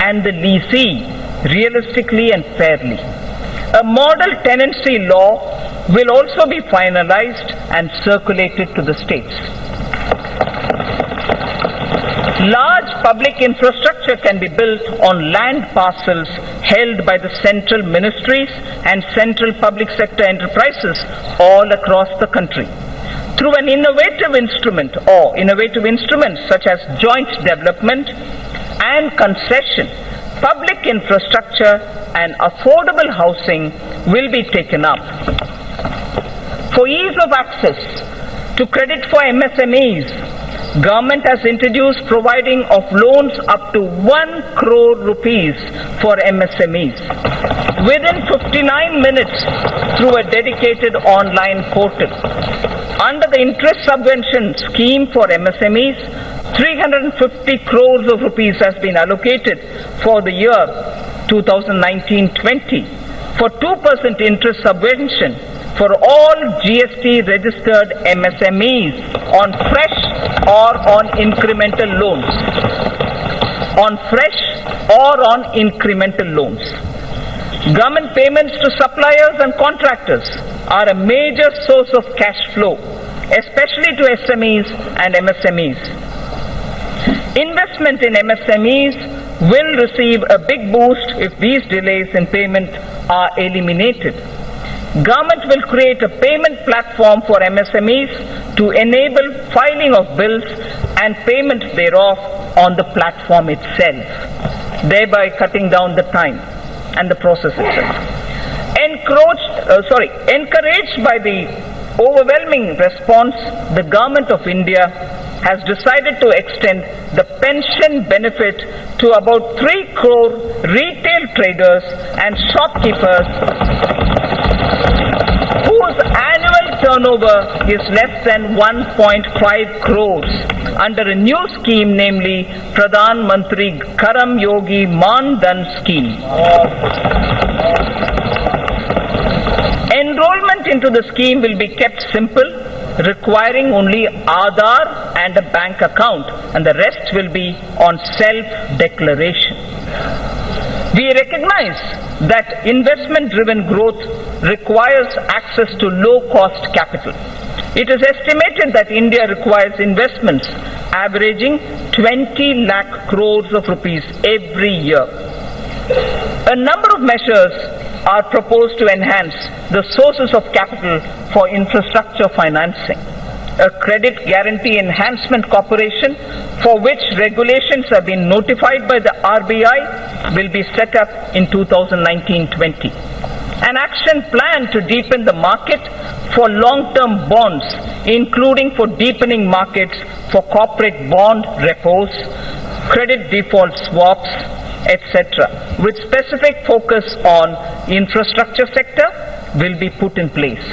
and the lessee realistically and fairly. A model tenancy law will also be finalized and circulated to the states. Large public infrastructure can be built on land parcels held by the central ministries and central public sector enterprises all across the country. Through an innovative instrument or innovative instruments such as joint development and concession, public infrastructure and affordable housing will be taken up. For ease of access to credit for MSMEs, Government has introduced providing of loans up to 1 crore rupees for MSMEs within 59 minutes through a dedicated online portal. Under the interest subvention scheme for MSMEs, 350 crores of rupees has been allocated for the year 2019-20 for 2% interest subvention for all GST registered MSMEs on fresh or on incremental loans. On fresh or on incremental loans. Government payments to suppliers and contractors are a major source of cash flow, especially to SMEs and MSMEs. Investment in MSMEs will receive a big boost if these delays in payment are eliminated. Government will create a payment platform for MSMEs to enable filing of bills and payment thereof on the platform itself, thereby cutting down the time and the process itself. Encouraged by the overwhelming response, the Government of India has decided to extend the pension benefit to about 3 crore retail traders and shopkeepers whose annual turnover is less than 1.5 crores under a new scheme, namely Pradhan Mantri Karam Yogi Man Dhan scheme. Enrollment into the scheme will be kept simple, requiring only Aadhaar and a bank account, and the rest will be on self-declaration. We recognize that investment-driven growth requires access to low-cost capital. It is estimated that India requires investments averaging 20 lakh crores of rupees every year. A number of measures are proposed to enhance the sources of capital for infrastructure financing. A credit guarantee enhancement corporation for which regulations have been notified by the RBI will be set up in 2019-20. An action plan to deepen the market for long-term bonds, including for deepening markets for corporate bond repos, credit default swaps, etc., with specific focus on infrastructure sector, will be put in place.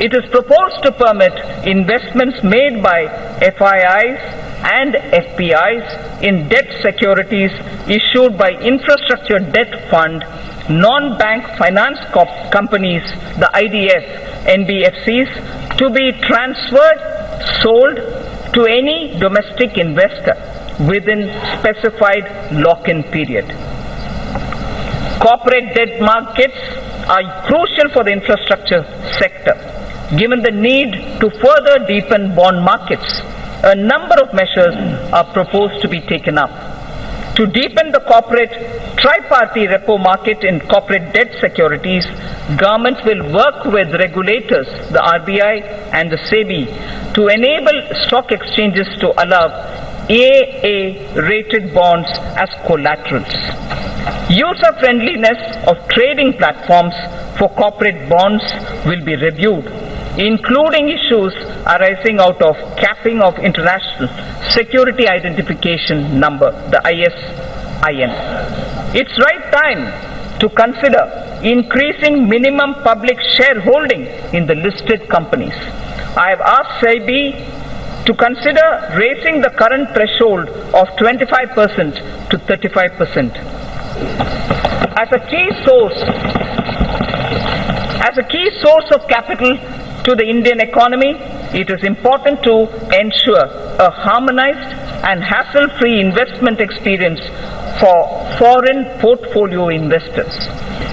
It is proposed to permit investments made by FIIs and FPIs in debt securities issued by Infrastructure Debt Fund, non-bank finance companies, the IDF, NBFCs, to be transferred, sold to any domestic investor within specified lock-in period. Corporate debt markets are crucial for the infrastructure sector. Given the need to further deepen bond markets, a number of measures are proposed to be taken up. To deepen the corporate tripartite repo market in corporate debt securities, government will work with regulators, the RBI and the SEBI, to enable stock exchanges to allow AA-rated bonds as collaterals. User-friendliness of trading platforms for corporate bonds will be reviewed, including issues arising out of capping of International Security Identification Number, the ISIN. It's right time to consider increasing minimum public shareholding in the listed companies. I have asked SEBI to consider raising the current threshold of 25% to 35%. As a key source of capital to the Indian economy, it is important to ensure a harmonized and hassle-free investment experience for foreign portfolio investors.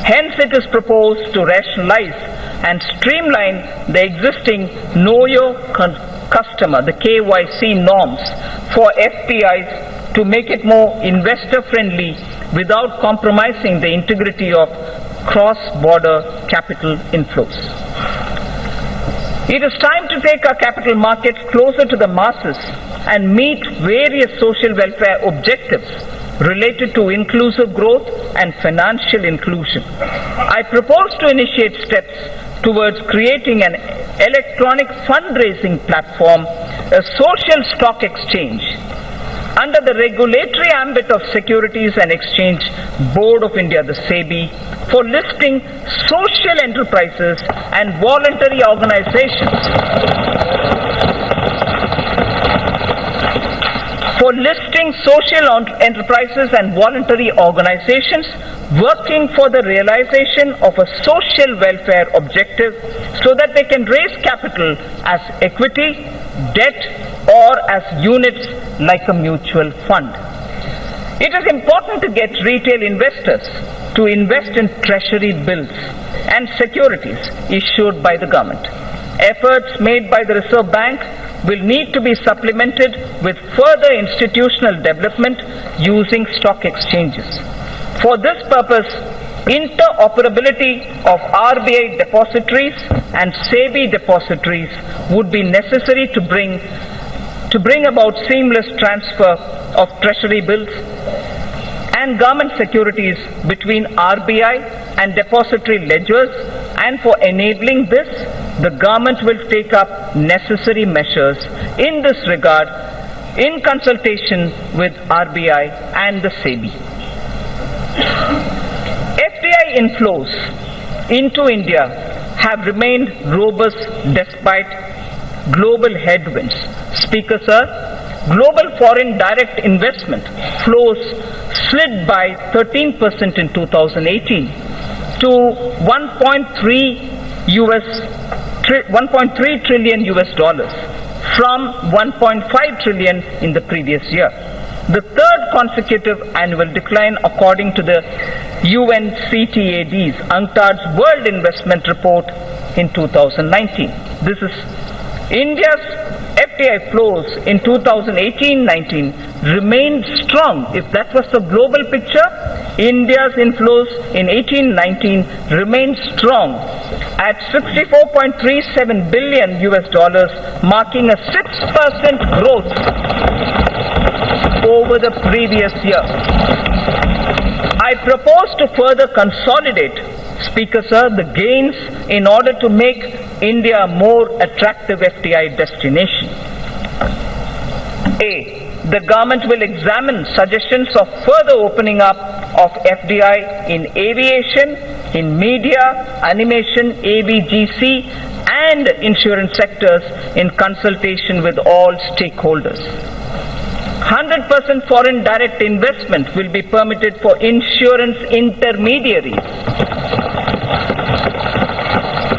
Hence, it is proposed to rationalize and streamline the existing Know Your Customer, the KYC norms for FPIs to make it more investor-friendly without compromising the integrity of cross-border capital inflows. It is time to take our capital markets closer to the masses and meet various social welfare objectives related to inclusive growth and financial inclusion. I propose to initiate steps towards creating an electronic fundraising platform, a social stock exchange, under the regulatory ambit of Securities and Exchange Board of India, the SEBI, for listing social enterprises and voluntary organizations. For listing social enterprises and voluntary organizations working for the realization of a social welfare objective so that they can raise capital as equity, debt, or as units like a mutual fund. It is important to get retail investors to invest in treasury bills and securities issued by the government. Efforts made by the Reserve Bank will need to be supplemented with further institutional development using stock exchanges. For this purpose, interoperability of RBI depositories and SEBI depositories would be necessary to bring about seamless transfer of treasury bills and government securities between RBI and depository ledgers, and for enabling this, the government will take up necessary measures in this regard in consultation with RBI and the SEBI. FDI inflows into India have remained robust despite global headwinds. Speaker, sir, global foreign direct investment flows slid by 13% in 2018 to 1.3 trillion US dollars from 1.5 trillion in the previous year. The third consecutive annual decline according to the UNCTAD's UNCTAD's World Investment Report in 2019. This is India's FDI flows in 2018-19 remained strong. If that was the global picture, India's inflows in 18-19 remained strong at 64.37 billion US dollars, marking a 6% growth over the previous year. I propose to further consolidate, Speaker, sir, the gains in order to make India a more attractive FDI destination. A. The government will examine suggestions of further opening up of FDI in aviation, in media, animation, ABGC, and insurance sectors in consultation with all stakeholders. 100% foreign direct investment will be permitted for insurance intermediaries.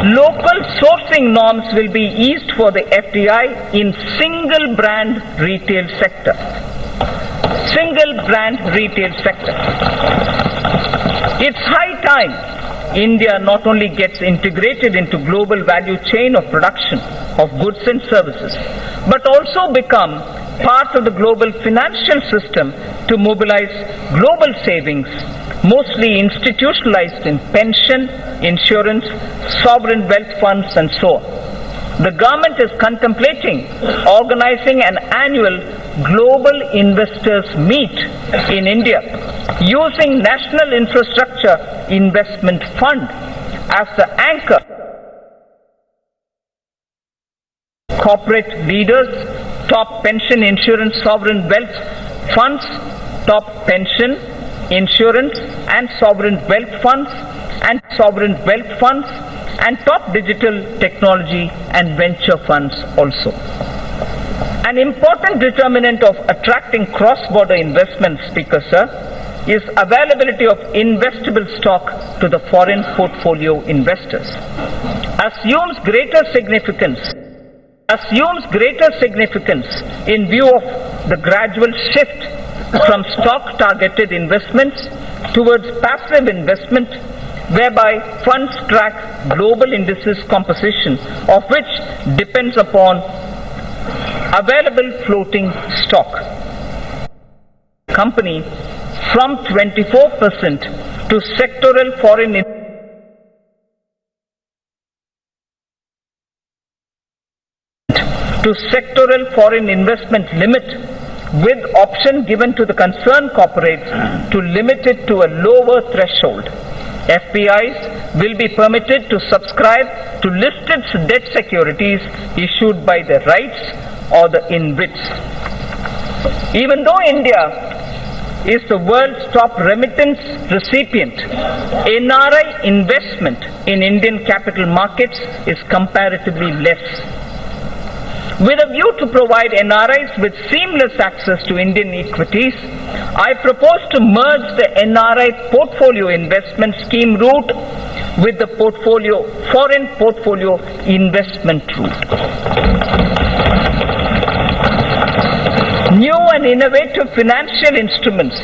Local sourcing norms will be eased for the FDI in single brand retail sector. Single brand retail sector. It's high time India not only gets integrated into global value chain of production of goods and services, but also become part of the global financial system to mobilize global savings, mostly institutionalized in pension, insurance, sovereign wealth funds, and so on. The government is contemplating organizing an annual Global Investors Meet in India using National Infrastructure Investment Fund as the anchor. Corporate leaders, top pension, insurance, sovereign wealth funds, top pension, insurance and sovereign wealth funds, and top digital technology and venture funds also. An important determinant of attracting cross-border investment, Speaker, sir, is availability of investable stock to the foreign portfolio investors. Assumes greater significance in view of the gradual shift from stock-targeted investments towards passive investment, whereby funds track global indices composition, of which depends upon available floating stock. Company from 24% to sectoral foreign investment limit, with option given to the concerned corporates to limit it to a lower threshold. FPIs will be permitted to subscribe to listed debt securities issued by the REITs or the InvITs. Even though India is the world's top remittance recipient, NRI investment in Indian capital markets is comparatively less. With a view to provide NRIs with seamless access to Indian equities, I propose to merge the NRI portfolio investment scheme route with the foreign portfolio investment route. New and innovative financial instruments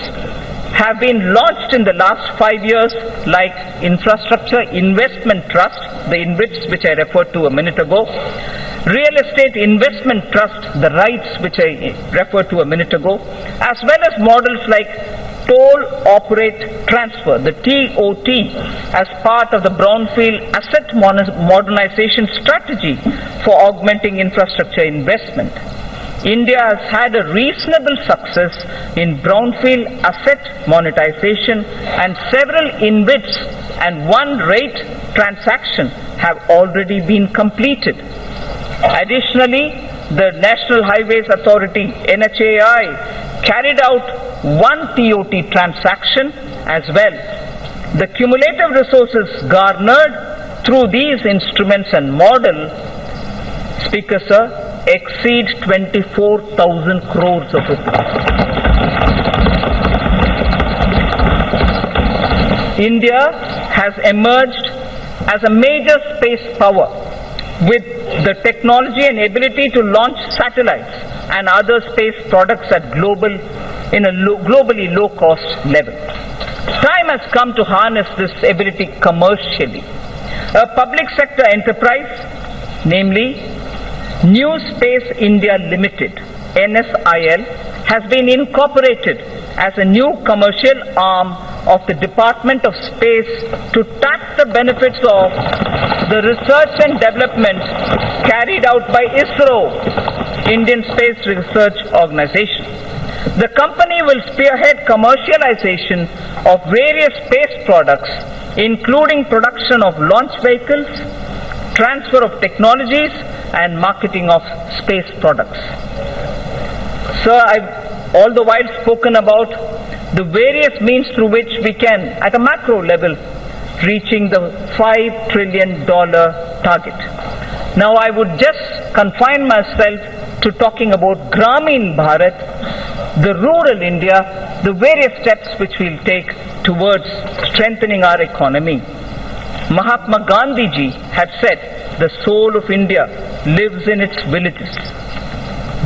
have been launched in the last 5 years, like Infrastructure Investment Trust, the InvITs which I referred to a minute ago, Real Estate Investment Trust, the REITs which I referred to a minute ago, as well as models like Toll Operate Transfer, the TOT, as part of the Brownfield Asset Modernization Strategy for augmenting infrastructure investment. India has had a reasonable success in brownfield asset monetization, and several InvITs and one rate transaction have already been completed. Additionally, the National Highways Authority (NHAI) carried out one TOT transaction as well. The cumulative resources garnered through these instruments and model, Speaker Sir, exceed 24,000 crores of rupees. India has emerged as a major space power with the technology and ability to launch satellites and other space products at globally low cost level. Time has come to harness this ability commercially. A public sector enterprise, namely New Space India Limited, NSIL, has been incorporated as a new commercial arm of the Department of Space to tap the benefits of the research and development carried out by ISRO, Indian Space Research Organization. The company will spearhead commercialization of various space products, including production of launch vehicles, transfer of technologies, and marketing of space products. Sir, I've all the while spoken about the various means through which we can, at a macro level, reaching the $5 trillion target. Now I would just confine myself to talking about Gramin Bharat, the rural India, the various steps which we'll take towards strengthening our economy. Mahatma Gandhi ji had said, the soul of India lives in its villages.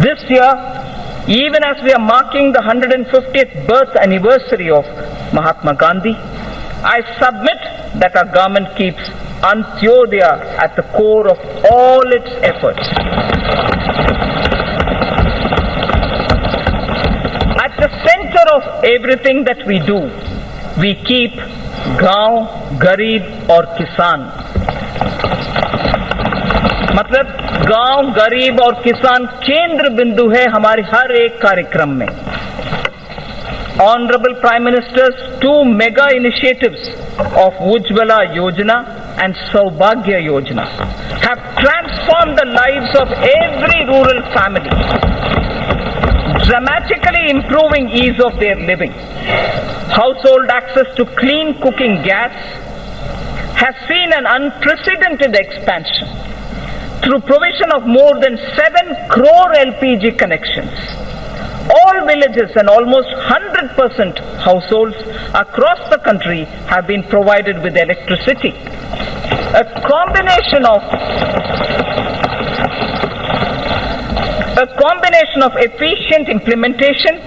This year, even as we are marking the 150th birth anniversary of Mahatma Gandhi, I submit that our government keeps Antyodaya at the core of all its efforts. At the center of everything that we do, we keep Gaon, Garib और Kisan. मतलब गांव, गरीब और किसान केंद्र बिंदु है हमारे हर एक कार्यक्रम में. Honorable Prime Minister's two mega initiatives of Ujjwala Yojana and Saubhagya Yojana have transformed the lives of every rural family, dramatically improving ease of their living. Household access to clean cooking gas has seen an unprecedented expansion through provision of more than 7 crore LPG connections. All villages and almost 100% households across the country have been provided with electricity. A combination of A combination of efficient implementation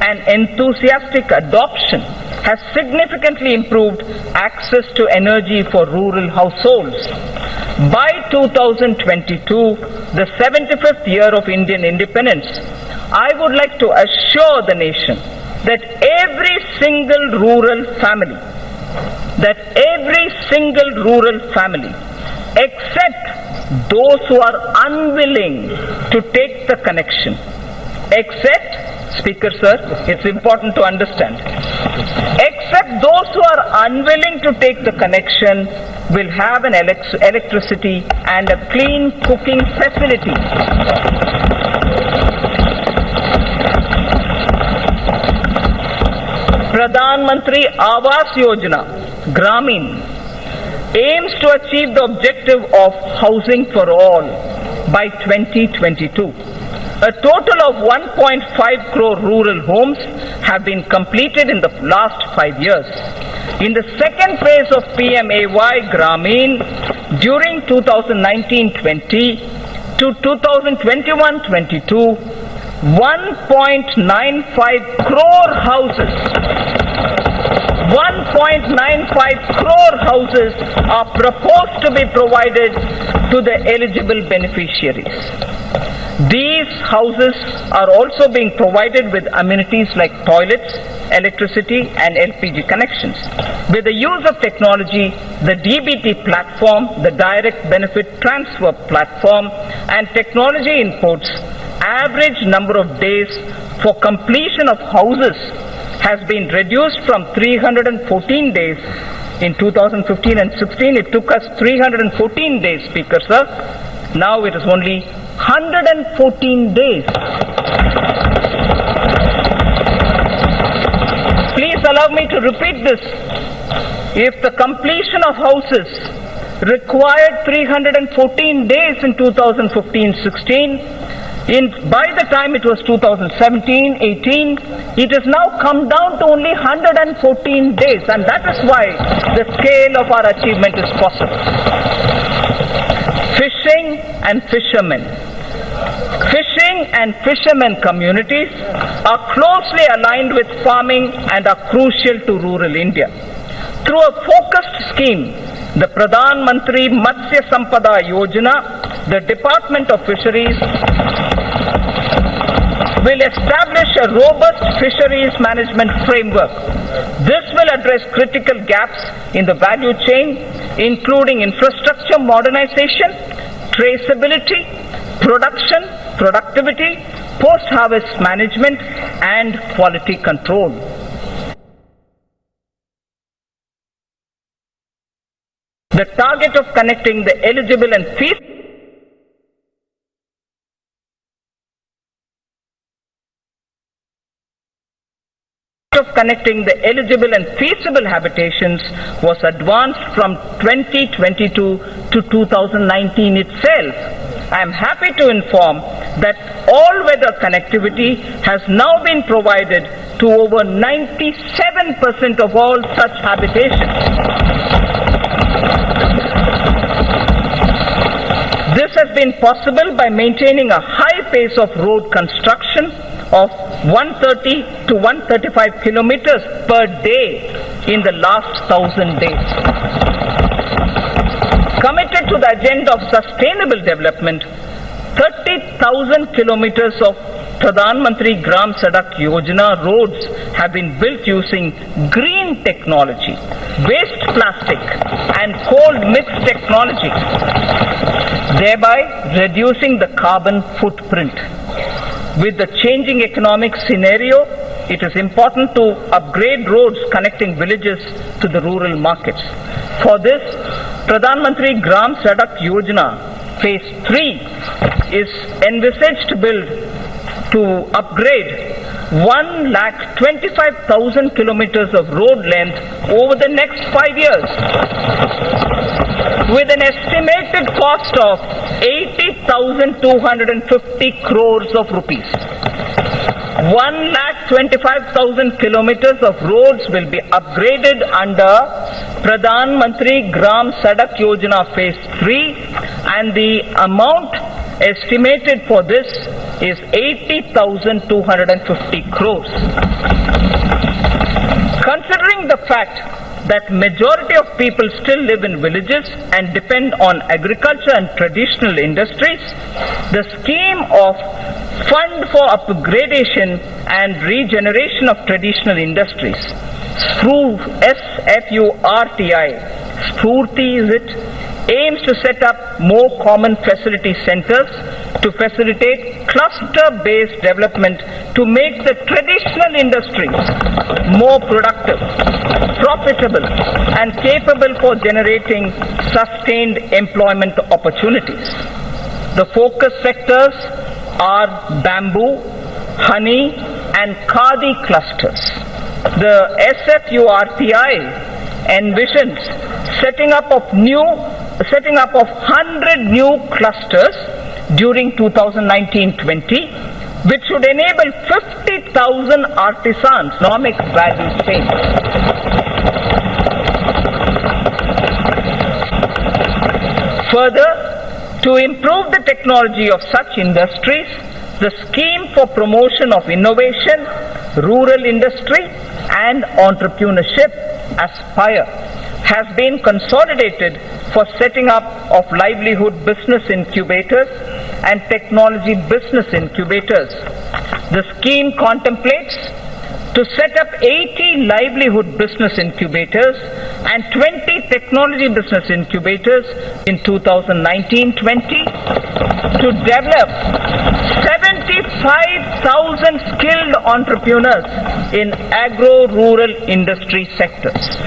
and enthusiastic adoption has significantly improved access to energy for rural households. By 2022, the 75th year of Indian independence, I would like to assure the nation that every single rural family, except those who are unwilling to take the connection, Speaker sir, it's important to understand, except those who are unwilling to take the connection will have an electricity and a clean cooking facility. Pradhan Mantri Awas Yojana, Gramin, aims to achieve the objective of housing for all by 2022. A total of 1.5 crore rural homes have been completed in the last 5 years. In the second phase of PMAY Gramin, during 2019-20 to 2021-22, 1.95 crore houses, 1.95 crore houses are proposed to be provided to the eligible beneficiaries. These houses are also being provided with amenities like toilets, electricity and LPG connections. With the use of technology, the DBT platform, the Direct Benefit Transfer platform and technology inputs, average number of days for completion of houses has been reduced from 314 days in 2015 and 16. It took us 314 days, Speaker sir. Now it is only 114 days. Please allow me to repeat this. If the completion of houses required 314 days in 2015-16, by the time it was 2017-18, it has now come down to only 114 days, and that is why the scale of our achievement is possible. Fishing and fishermen. Fishing and fishermen communities are closely aligned with farming and are crucial to rural India. Through a focused scheme, the Pradhan Mantri Matsya Sampada Yojana, the Department of Fisheries will establish a robust fisheries management framework. This will address critical gaps in the value chain, including infrastructure modernization, traceability, production, productivity, post-harvest management, and quality control. The target of connecting the eligible and feasible habitations was advanced from 2022 to 2019 itself. I am happy to inform that all-weather connectivity has now been provided to over 97% of all such habitations. This has been possible by maintaining a high pace of road construction of 130 to 135 kilometers per day in the last 1,000 days. Committed to the agenda of sustainable development, 30,000 kilometers of Pradhan Mantri Gram Sadak Yojana roads have been built using green technology, waste plastic and cold mixed technology, thereby reducing the carbon footprint. With the changing economic scenario, it is important to upgrade roads connecting villages to the rural markets. For this, Pradhan Mantri Gram Sadak Yojana Phase 3 is envisaged to upgrade 1,25,000 kilometers of road length over the next 5 years, with an estimated cost of 80,250 crores of rupees. 1,25,000 kilometers of roads will be upgraded under Pradhan Mantri Gram Sadak Yojana Phase 3, and the amount estimated for this is 80,250 crores. Considering the fact that majority of people still live in villages and depend on agriculture and traditional industries, the scheme of Fund for Upgradation and Regeneration of Traditional Industries, SFURTI, Spurti is it, aims to set up more common facility centers to facilitate cluster-based development to make the traditional industries more productive, profitable, and capable for generating sustained employment opportunities. The focus sectors are bamboo, honey, and khadi clusters. The SFURTI envisions setting up of 100 new clusters during 2019-20, which should enable 50,000 artisans, economic value chain. Further, to improve the technology of such industries, the scheme for promotion of innovation, rural industry, and entrepreneurship, ASPIRE, has been consolidated for setting up of livelihood business incubators and technology business incubators. The scheme contemplates to set up 80 livelihood business incubators and 20 technology business incubators in 2019-20 to develop 75,000 skilled entrepreneurs in agro-rural industry sectors.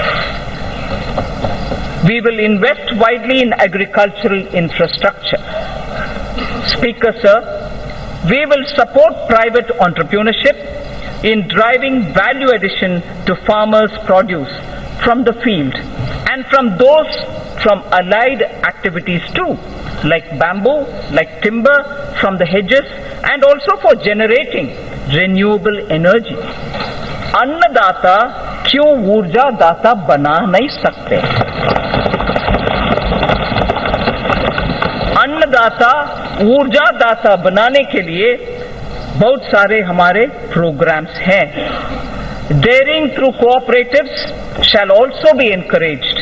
We will invest widely in agricultural infrastructure. Speaker, sir, we will support private entrepreneurship in driving value addition to farmers' produce from the field and from allied activities too, like bamboo, like timber from the hedges, and also for generating renewable energy. अन्नदाता क्यों ऊर्जा दाता बना नहीं सकते? अन्नदाता ऊर्जा दाता बनाने के लिए बहुत सारे हमारे प्रोग्राम्स हैं. Daring through cooperatives shall also be encouraged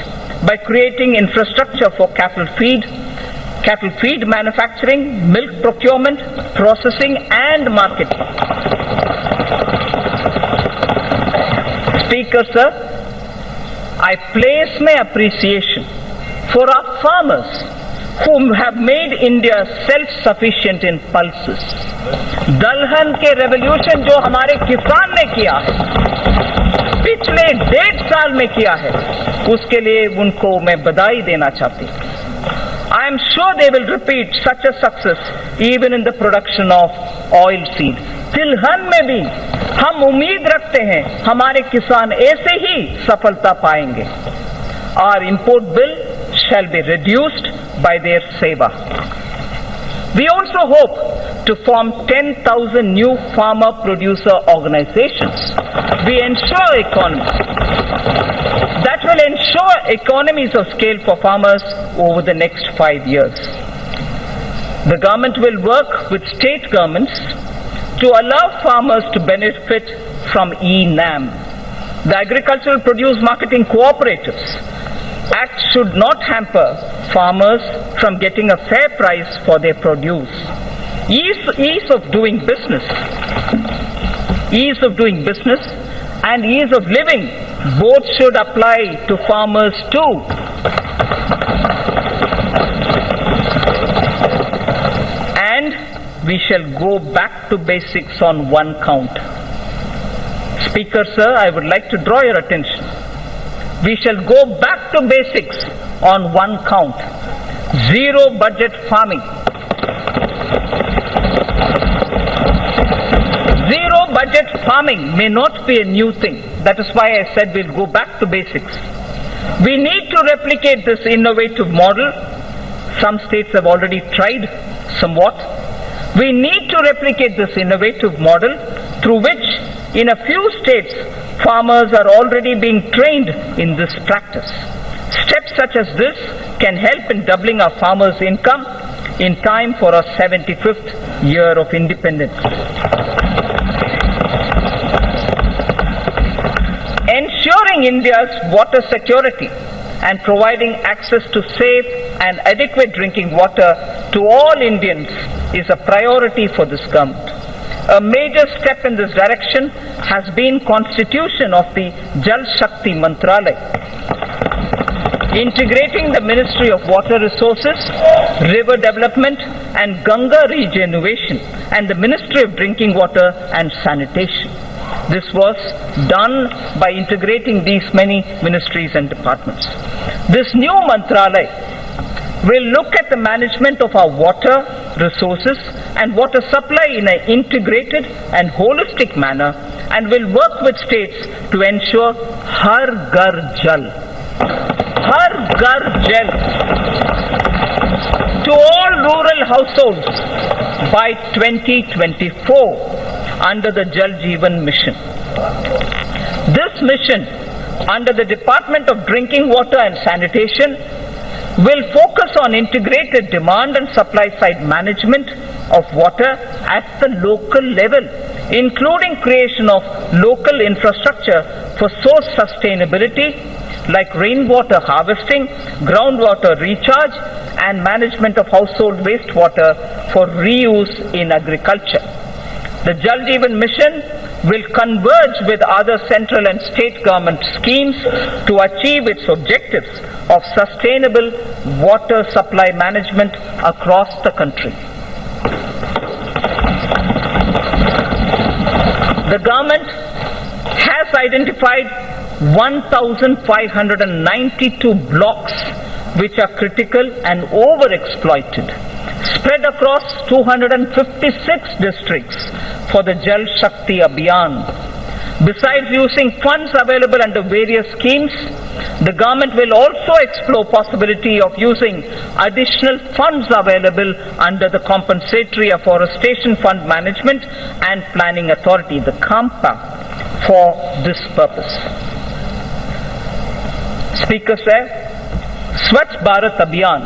by creating infrastructure for cattle feed manufacturing, milk procurement, processing, and marketing. Speaker, sir, I place my appreciation for our farmers who have made India self-sufficient in pulses. दलहन के revolution जो हमारे किसान ने किया है, पिछले 1.5 साल में किया है, उसके लिए उनको मैं बधाई देना चाहती हूँ. I am sure they will repeat such a success even in the production of oil seed. तिलहन में भी हम उम्मीद रखते हैं हमारे किसान ऐसे ही सफलता पाएंगे. Our import bill shall be reduced by their Sabha. We also hope to form 10,000 new farmer producer organizations. We ensure that will ensure economies of scale for farmers over the next 5 years. The government will work with state governments to allow farmers to benefit from e-NAM. The Agricultural Produce Marketing Cooperatives Act should not hamper farmers from getting a fair price for their produce. Ease of doing business and ease of living both should apply to farmers too. And we shall go back to basics on one count. Speaker, sir, I would like to draw your attention. We shall go back to basics on one count. Zero budget farming. Zero budget farming may not be a new thing. That is why I said we'll go back to basics. We need to replicate this innovative model. Some states have already tried somewhat. We need to replicate this innovative model through which in a few states farmers are already being trained in this practice. Steps such as this can help in doubling our farmers' income, in time for our 75th year of independence. Ensuring India's water security and providing access to safe and adequate drinking water to all Indians is a priority for this government. A major step in this direction has been constitution of the Jal Shakti Mantralaya, integrating the Ministry of Water Resources, River Development and Ganga Regeneration and the Ministry of Drinking Water and Sanitation. This was done by integrating these many ministries and departments. This new Mantralaya will look at the management of our water resources and water supply in an integrated and holistic manner and will work with states to ensure Har Ghar Jal. Har Ghar Jal to all rural households by 2024 under the Jal Jeevan Mission. This mission under the Department of Drinking Water and Sanitation will focus on integrated demand and supply side management of water at the local level, including creation of local infrastructure for source sustainability like rainwater harvesting, groundwater recharge and management of household wastewater for reuse in agriculture. The Jal Jeevan Mission will converge with other central and state government schemes to achieve its objectives of sustainable water supply management across the country. The government has identified 1,592 blocks which are critical and overexploited, spread across 256 districts for the Jal Shakti Abhiyan. Besides using funds available under various schemes, the government will also explore possibility of using additional funds available under the Compensatory Afforestation Fund Management and Planning Authority, the CAMPA, for this purpose. Speaker said, Swachh Bharat Abhiyan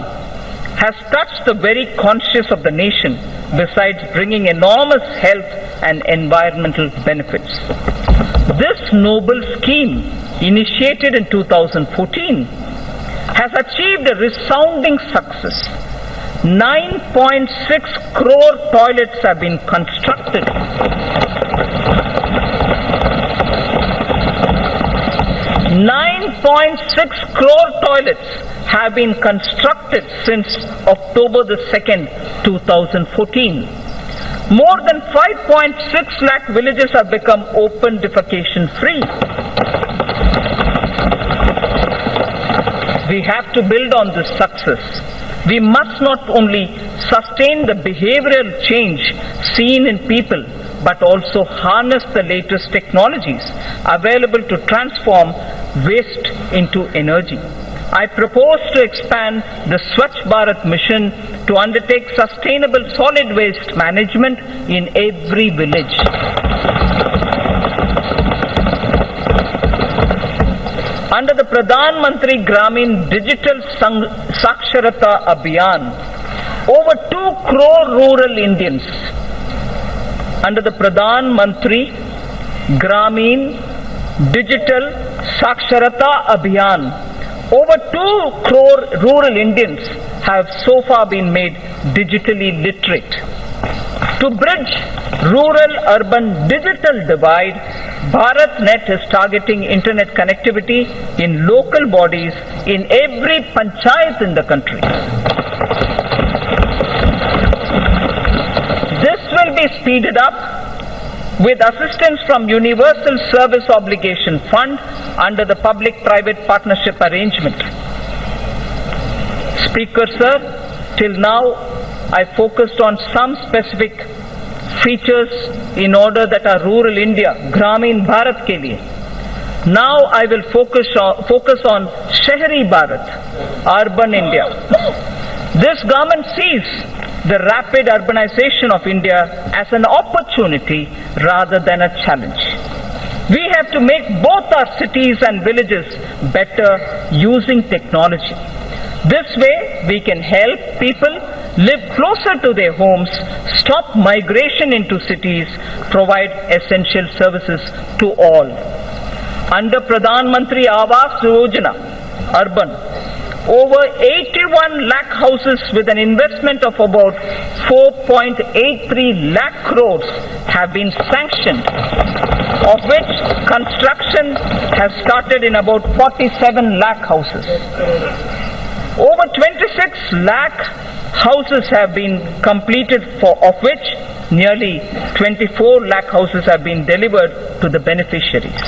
has touched the very conscience of the nation besides bringing enormous health and environmental benefits. This noble scheme, initiated in 2014, has achieved a resounding success. 9.6 crore toilets have been constructed. 9.6 crore toilets have been constructed since October the 2nd, 2014. More than 5.6 lakh villages have become open defecation free. We have to build on this success. We must not only sustain the behavioral change seen in people, but also harness the latest technologies available to transform waste into energy. I propose to expand the Swachh Bharat mission to undertake sustainable solid waste management in every village. Under the Pradhan Mantri Gramin Digital Saksharata Abhiyan, over 2 crore rural Indians under the Pradhan Mantri Gramin Digital Saksharata Abhiyan, over 2 crore rural Indians have so far been made digitally literate. To bridge rural-urban digital divide, BharatNet is targeting internet connectivity in local bodies in every panchayat in the country. This will be speeded up with assistance from Universal Service Obligation Fund under the Public-Private Partnership Arrangement. Speaker Sir, till now I focused on some specific features in order that our rural India, Gramin Bharat ke liye. Now I will focus on Shahri Bharat, urban India. This government sees the rapid urbanization of India as an opportunity rather than a challenge. We have to make both our cities and villages better using technology. This way we can help people live closer to their homes, stop migration into cities, provide essential services to all. Under Pradhan Mantri Awas Yojana, urban, over 81 lakh houses with an investment of about 4.83 lakh crores have been sanctioned, of which construction has started in about 47 lakh houses. Over 26 lakh houses have been completed, of which nearly 24 lakh houses have been delivered to the beneficiaries.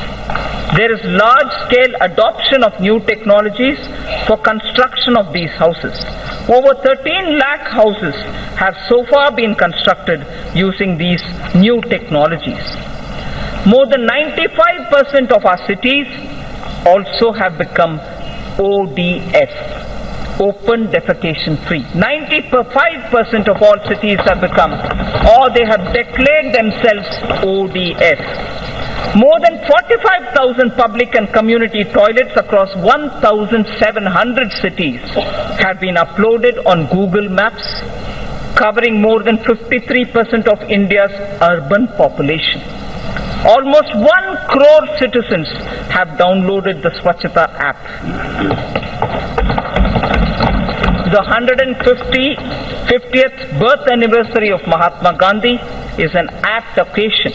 There is large-scale adoption of new technologies for construction of these houses. Over 13 lakh houses have so far been constructed using these new technologies. More than 95% of our cities also have become ODS, open defecation free. 95% of all cities have become, or they have declared themselves ODS. More than 45,000 public and community toilets across 1,700 cities have been uploaded on Google Maps, covering more than 53% of India's urban population. Almost 1 crore citizens have downloaded the Swachhata app. The 150th birth anniversary of Mahatma Gandhi is an apt occasion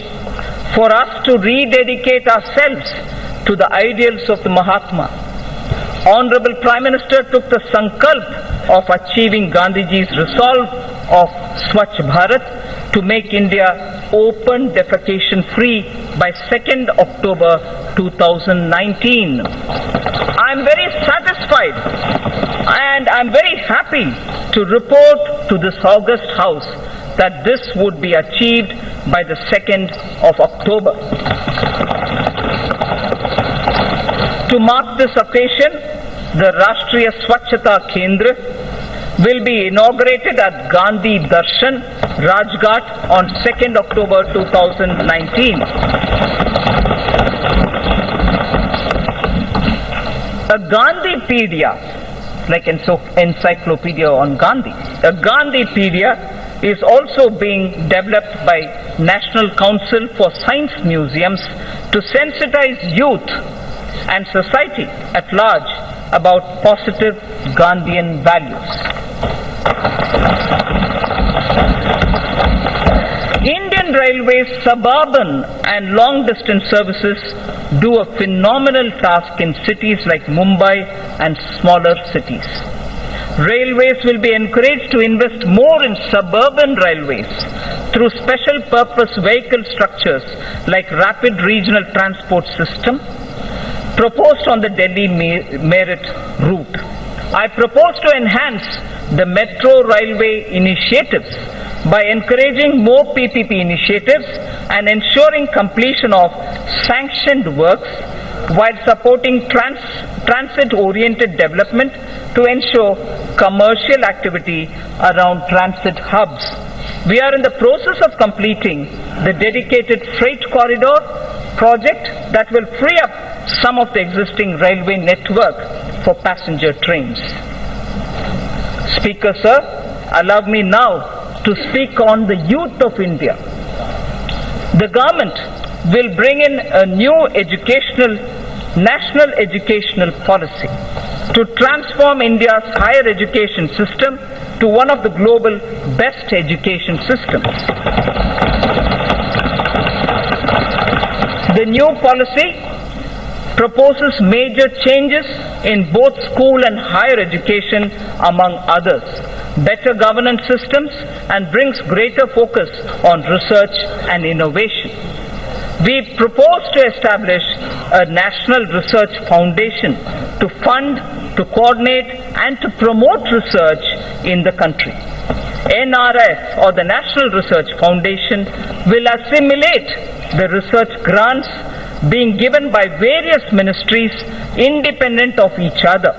for us to rededicate ourselves to the ideals of the Mahatma. Honorable Prime Minister took the sankalp of achieving Gandhiji's resolve of Swachh Bharat to make India open defecation free by 2nd October 2019. I am very satisfied and I am very happy to report to this august House that this would be achieved by the 2nd of October. To mark this occasion, the Rashtriya Swachhata Kendra will be inaugurated at Gandhi Darshan, Rajghat on 2nd October 2019. A Gandhipedia, like encyclopedia on Gandhi, a Gandhipedia is also being developed by National Council for Science Museums to sensitize youth and society at large about positive Gandhian values. Indian Railways suburban and long distance services do a phenomenal task in cities like Mumbai and smaller cities. Railways will be encouraged to invest more in suburban railways through special purpose vehicle structures like rapid regional transport system proposed on the Delhi Meerut route. I propose to enhance the metro railway initiatives by encouraging more PPP initiatives and ensuring completion of sanctioned works while supporting transit-oriented development to ensure commercial activity around transit hubs. We are in the process of completing the dedicated freight corridor project that will free up some of the existing railway network for passenger trains. Speaker, sir, allow me now to speak on the youth of India. The government will bring in a new national educational policy to transform India's higher education system to one of the global best education systems. The new policy proposes major changes in both school and higher education, among others, better governance systems, and brings greater focus on research and innovation. We propose to establish a national research foundation to fund, to coordinate, and to promote research in the country. NRF, or the National Research Foundation, will assimilate the research grants being given by various ministries independent of each other.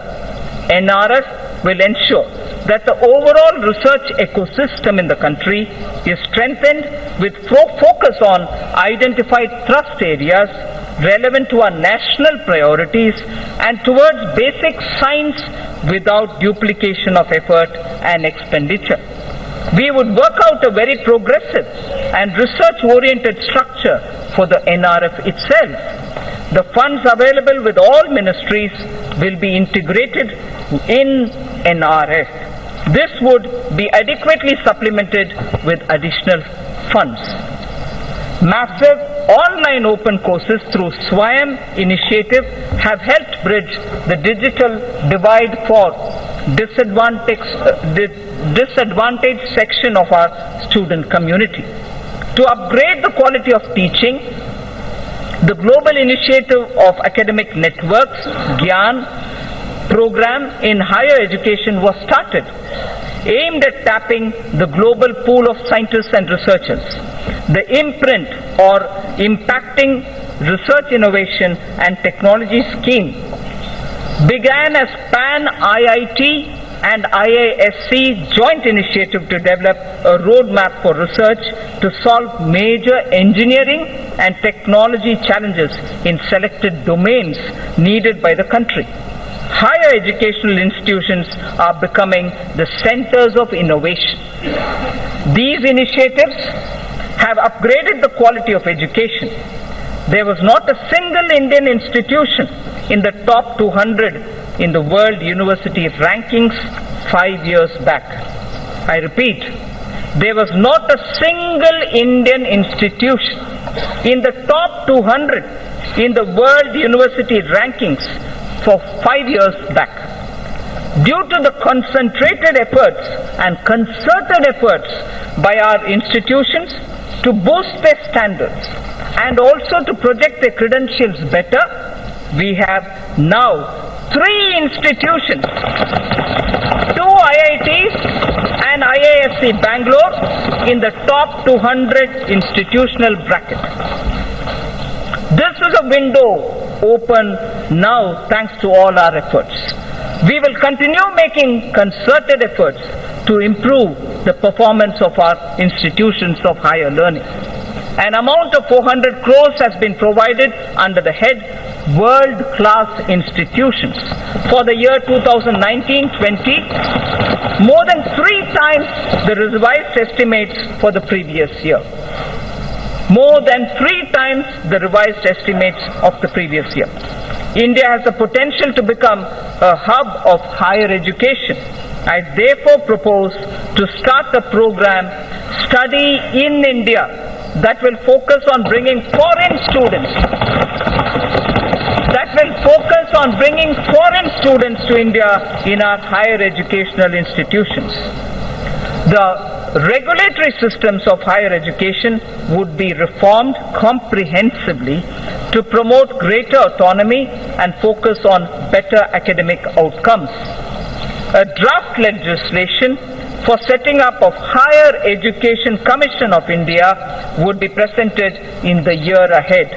NRF will ensure that the overall research ecosystem in the country is strengthened with focus on identified thrust areas relevant to our national priorities and towards basic science without duplication of effort and expenditure. We would work out a very progressive and research-oriented structure for the NRF itself. The funds available with all ministries will be integrated in NRF. This would be adequately supplemented with additional funds. Massive online open courses through SWAYAM initiative have helped bridge the digital divide for disadvantaged section of our student community. To upgrade the quality of teaching, the global initiative of academic networks, GYAN, program in higher education was started, aimed at tapping the global pool of scientists and researchers. The imprint or impacting research innovation and technology scheme began as Pan IIT and IISc joint initiative to develop a roadmap for research to solve major engineering and technology challenges in selected domains needed by the country. Higher educational institutions are becoming the centers of innovation. These initiatives have upgraded the quality of education. There was not a single Indian institution in the top 200 in the world university rankings 5 years back. I repeat, there was not a single Indian institution in the top 200 in the world university rankings for 5 years back. Due to the concentrated efforts and concerted efforts by our institutions to boost their standards and also to project their credentials better, we have now 3 institutions, 2 IITs and IISc Bangalore in the top 200 institutional bracket. This is a window open now thanks to all our efforts. We will continue making concerted efforts to improve the performance of our institutions of higher learning. An amount of 400 crores has been provided under the head world-class institutions for the year 2019-20, more than 3 times the revised estimates for the previous year. More than 3 times the revised estimates of the previous year. India has the potential to become a hub of higher education. I therefore propose to start a program, Study in India, that will focus on bringing foreign students. To India in our higher educational institutions. The regulatory systems of higher education would be reformed comprehensively to promote greater autonomy and focus on better academic outcomes. A draft legislation for setting up of Higher Education Commission of India would be presented in the year ahead.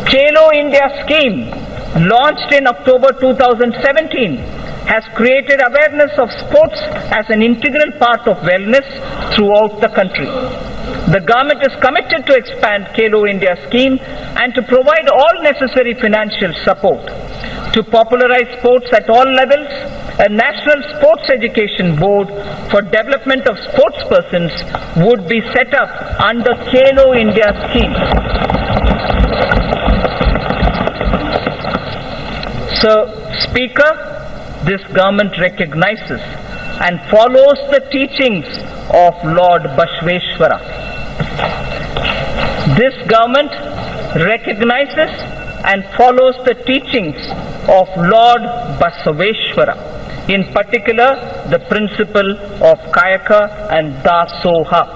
Khelo India scheme, launched in October 2017, has created awareness of sports as an integral part of wellness throughout the country. The government is committed to expand Khelo India scheme and to provide all necessary financial support. To popularize sports at all levels, a national sports education board for development of sportspersons would be set up under Khelo India scheme. Sir Speaker, this government recognizes and follows the teachings of Lord Bashveshwara. This government recognizes and follows the teachings of Lord Basaveshwara, in particular the principle of Kayaka and Dasoha.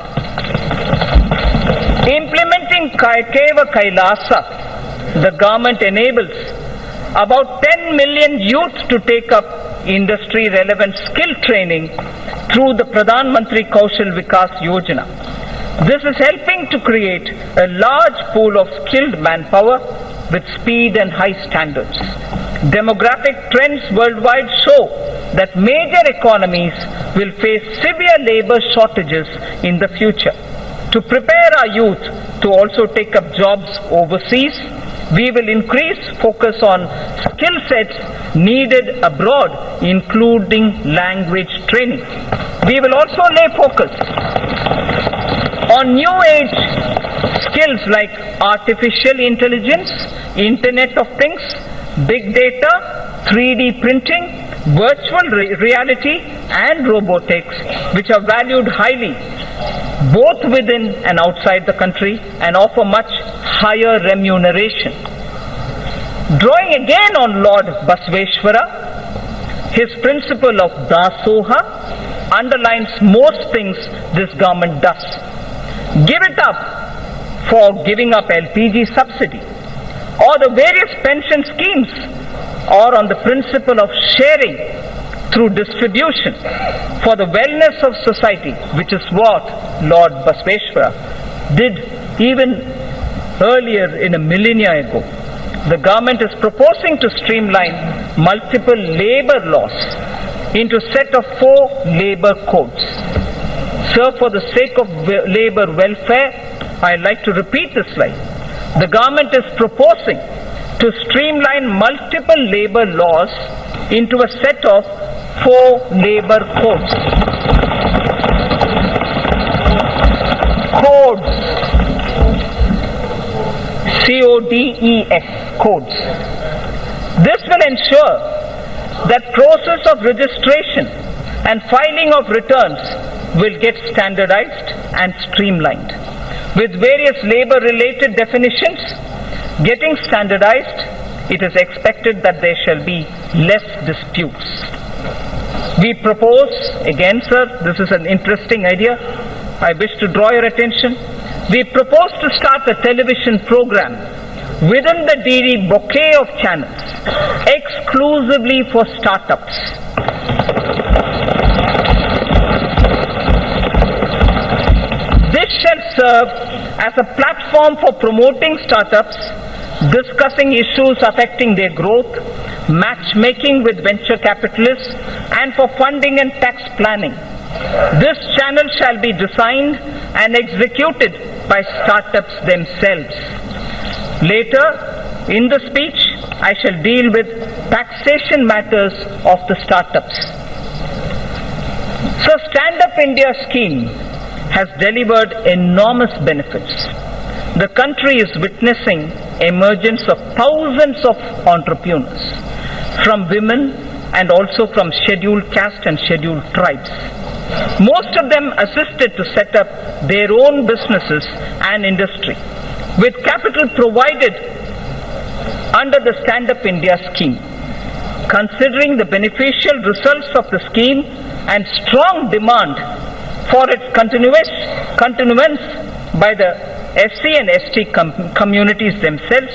Implementing Kayakeva Kailasa, the government enables about 10 million youth to take up industry-relevant skill training through the Pradhan Mantri Kaushal Vikas Yojana. This is helping to create a large pool of skilled manpower with speed and high standards. Demographic trends worldwide show that major economies will face severe labor shortages in the future. To prepare our youth to also take up jobs overseas, we will increase focus on skill sets needed abroad, including language training. We will also lay focus on new age skills like artificial intelligence, Internet of Things, big data, 3D printing, virtual reality and robotics, which are valued highly both within and outside the country and offer much higher remuneration. Drawing again on Lord Basaveshwara, his principle of Dasoha underlines most things this government does. Give it up for giving up LPG subsidy or the various pension schemes, or on the principle of sharing through distribution for the wellness of society, which is what Lord Basaveshwara did even earlier in a millennia ago. The government is proposing to streamline multiple labor laws into a set of 4 labor codes. So, for the sake of labor welfare, I'd like to repeat this slide. The government is proposing to streamline multiple labor laws into a set of 4 labor codes. Codes. C-O-D-E-S. Codes. This will ensure that process of registration and filing of returns will get standardized and streamlined. With various labor-related definitions getting standardized, it is expected that there shall be less disputes. We propose, again sir, this is an interesting idea, I wish to draw your attention. We propose to start a television program within the DD bouquet of channels exclusively for startups. This shall serve as a platform for promoting startups, discussing issues affecting their growth, matchmaking with venture capitalists, and for funding and tax planning. This channel shall be designed and executed by startups themselves. Later in the speech, I shall deal with taxation matters of the startups. So, Stand Up India scheme has delivered enormous benefits. The country is witnessing emergence of thousands of entrepreneurs from women and also from scheduled caste and scheduled tribes. Most of them assisted to set up their own businesses and industry with capital provided under the Stand Up India scheme. Considering the beneficial results of the scheme and strong demand for its continuance by the SC and ST communities themselves,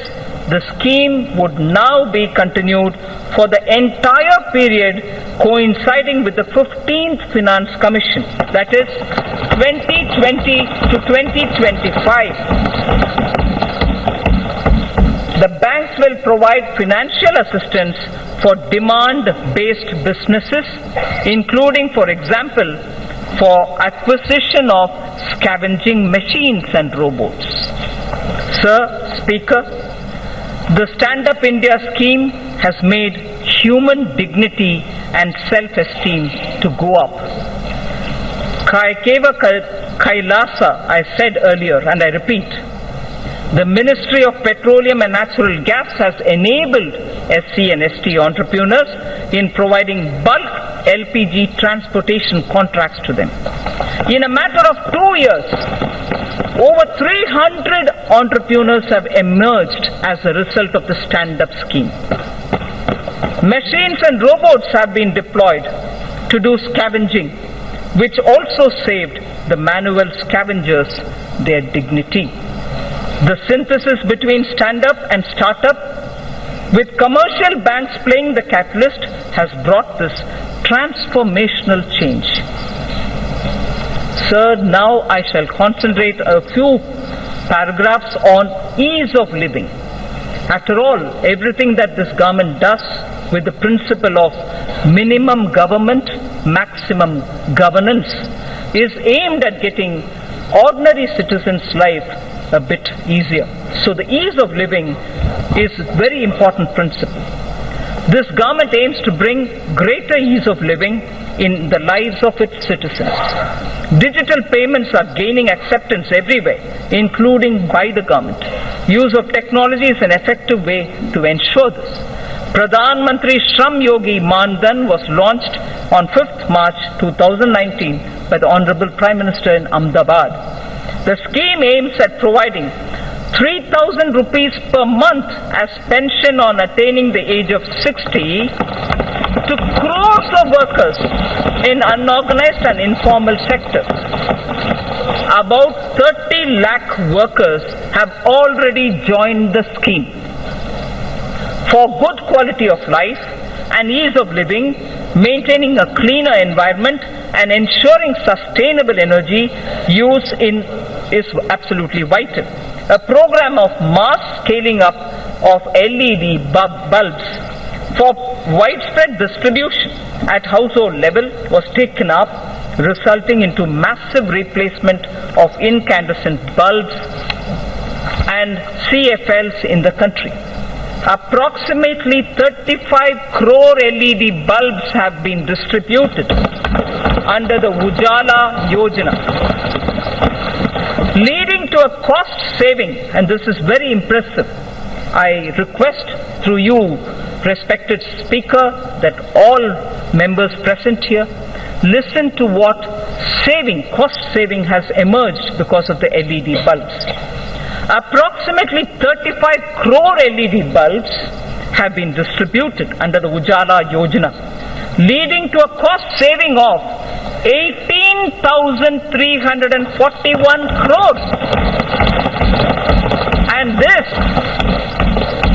the scheme would now be continued for the entire period coinciding with the 15th Finance Commission, that is 2020 to 2025. The banks will provide financial assistance for demand-based businesses, including, for example, for acquisition of scavenging machines and robots. Sir Speaker, the Stand Up India scheme has made human dignity and self-esteem to go up. Kaikeva Kailasa, I said earlier, and I repeat, the Ministry of Petroleum and Natural Gas has enabled SC and ST entrepreneurs in providing bulk LPG transportation contracts to them. In a matter of 2 years, over 300 entrepreneurs have emerged as a result of the stand-up scheme. Machines and robots have been deployed to do scavenging, which also saved the manual scavengers their dignity. The synthesis between stand-up and start-up, with commercial banks playing the catalyst, has brought this transformational change. Sir, now I shall concentrate a few paragraphs on ease of living. After all, everything that this government does with the principle of minimum government, maximum governance is aimed at getting ordinary citizens' life a bit easier. So the ease of living is a very important principle. This government aims to bring greater ease of living in the lives of its citizens. Digital payments are gaining acceptance everywhere, including by the government. Use of technology is an effective way to ensure this. Pradhan Mantri Shram Yogi Man Dhan was launched on 5th March 2019 by the Honorable Prime Minister in Ahmedabad. The scheme aims at providing 3,000 rupees per month as pension on attaining the age of 60 to crores of workers in unorganized and informal sectors. About 30 lakh workers have already joined the scheme. For good quality of life and ease of living, maintaining a cleaner environment and ensuring sustainable energy use is absolutely vital. A program of mass scaling up of LED bulbs for widespread distribution at household level was taken up, resulting into massive replacement of incandescent bulbs and CFLs in the country. Approximately 35 crore LED bulbs have been distributed under the Ujala Yojana, leading to a cost saving, and this is very impressive. I request through you, respected Speaker, that all members present here listen to what cost saving has emerged because of the LED bulbs. Approximately 35 crore LED bulbs have been distributed under the Ujala Yojana, leading to a cost saving of 18,341 crores. And this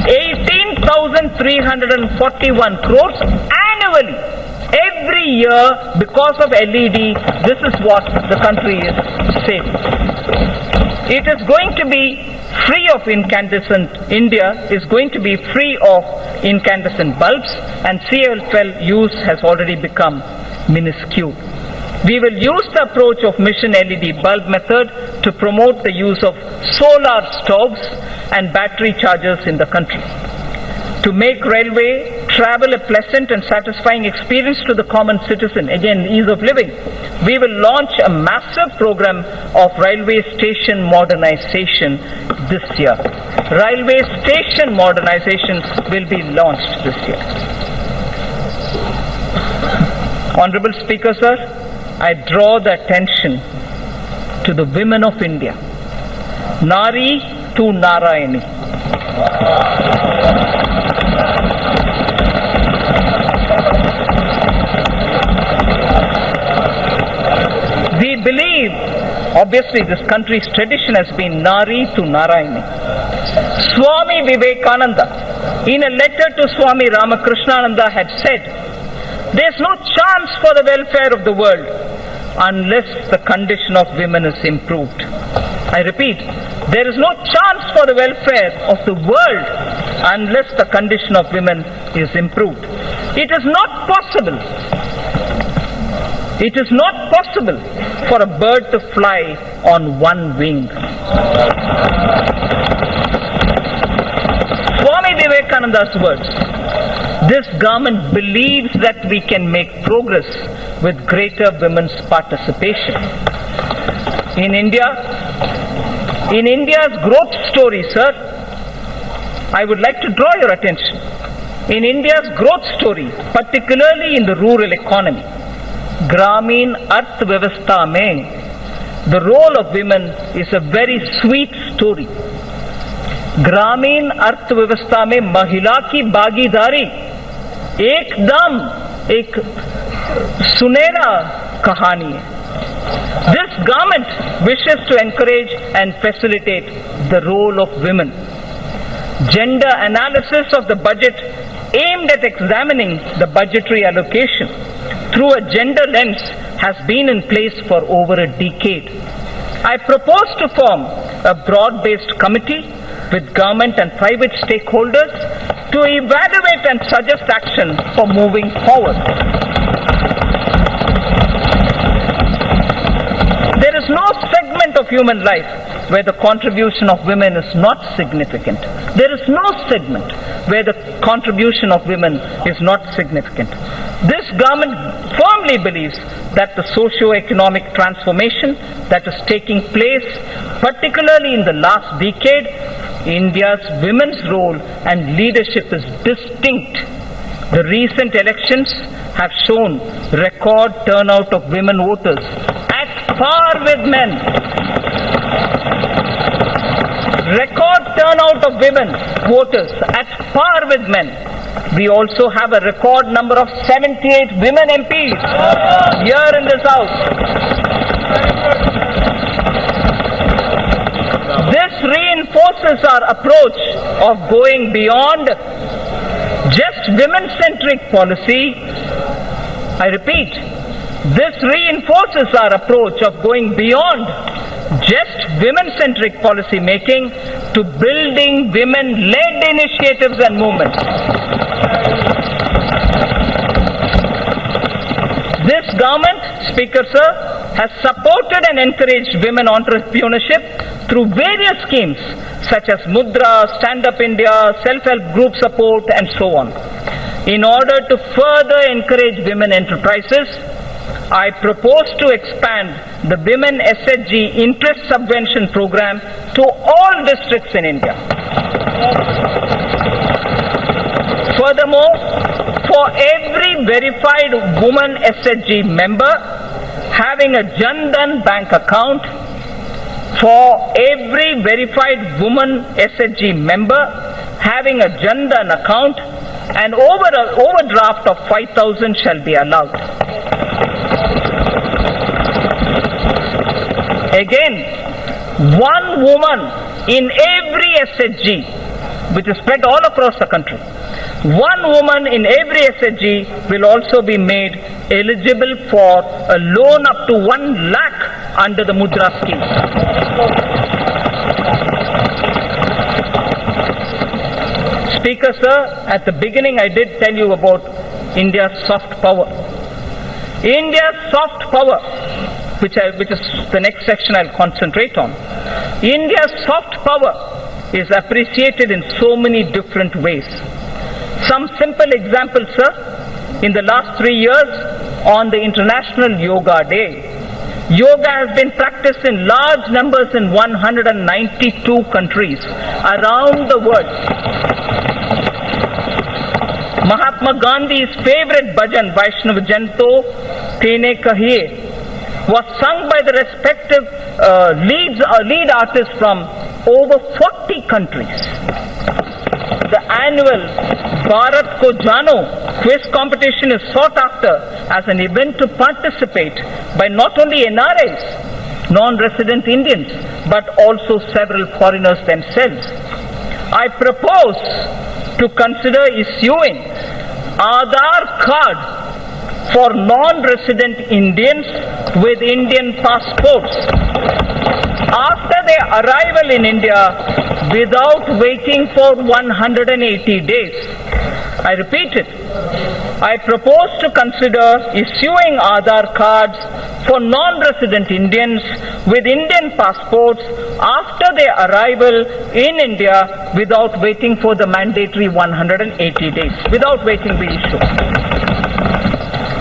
18,341 crores annually, every year, because of LED, this is what the country is saving. It is going to be free of incandescent, India is going to be free of incandescent bulbs, and CFL use has already become minuscule. We will use the approach of mission LED bulb method to promote the use of solar stoves and battery chargers in the country. To make railway travel a pleasant and satisfying experience to the common citizen, again ease of living, we will launch a massive program of railway station modernization this year. Railway station modernization will be launched this year. Honorable Speaker, sir, I draw the attention to the women of India. Nari to Narayani. We believe, obviously this country's tradition has been Nari to Narayani. Swami Vivekananda, in a letter to Swami Ramakrishnananda, had said, "There's no chance for the welfare of the world unless the condition of women is improved." I repeat, there is no chance for the welfare of the world unless the condition of women is improved. It is not possible for a bird to fly on one wing. Swami Vivekananda's words. This government believes that we can make progress with greater women's participation. In India's growth story, sir, I would like to draw your attention. In India's growth story, particularly in the rural economy, Gramin Arthvyavastha mein, the role of women is a very sweet story. ग्रामीण अर्थव्यवस्था में महिला की भागीदारी एकदम एक सुनहरा कहानी है. This government wishes to encourage and facilitate the role of women. Gender analysis of the budget aimed at examining the budgetary allocation through a gender lens has been in place for over a decade. I propose to form a broad-based committee with government and private stakeholders to evaluate and suggest action for moving forward. There is no segment of human life where the contribution of women is not significant. There is no segment where the contribution of women is not significant. This government firmly firmly believes that the socio-economic transformation that is taking place, particularly in the last decade, India's women's role and leadership is distinct. The recent elections have shown record turnout of women voters at par with men. Record turnout of women voters at par with men. We also have a record number of 78 women MPs here in this House. This reinforces our approach of going beyond just women-centric policy. I repeat, this reinforces our approach of going beyond just women-centric policy making to building women-led initiatives and movements. This government, Speaker Sir, has supported and encouraged women entrepreneurship through various schemes such as Mudra, Stand Up India, Self-Help Group Support and so on. In order to further encourage women enterprises, I propose to expand the Women SHG Interest Subvention Program to all districts in India. Furthermore, for every verified woman SHG member having a Jan Dhan bank account, for every verified woman SHG member having a Jan Dhan account, an overdraft of 5,000 shall be allowed. Again, one woman in every SHG, which is spread all across the country, one woman in every SHG will also be made eligible for a loan up to 1 lakh under the Mudra scheme. Speaker Sir, at the beginning I did tell you about India's soft power. India's soft power, which is the next section I'll concentrate on. India's soft power is appreciated in so many different ways. Some simple examples, sir. In the last 3 years, on the International Yoga Day, yoga has been practiced in large numbers in 192 countries around the world. Mahatma Gandhi's favorite bhajan, Vaishnav Janto Tene Kahiye, was sung by the respective lead artists from over 40 countries. The annual Bharat Ko Jano quiz competition is sought after as an event to participate by not only NRIs, non-resident Indians, but also several foreigners themselves. I propose to consider issuing Aadhaar card for non-resident Indians with Indian passports after their arrival in India without waiting for 180 days. I repeat it. I propose to consider issuing Aadhaar cards for non-resident Indians with Indian passports after their arrival in India without waiting for the mandatory 180 days, without waiting the issue.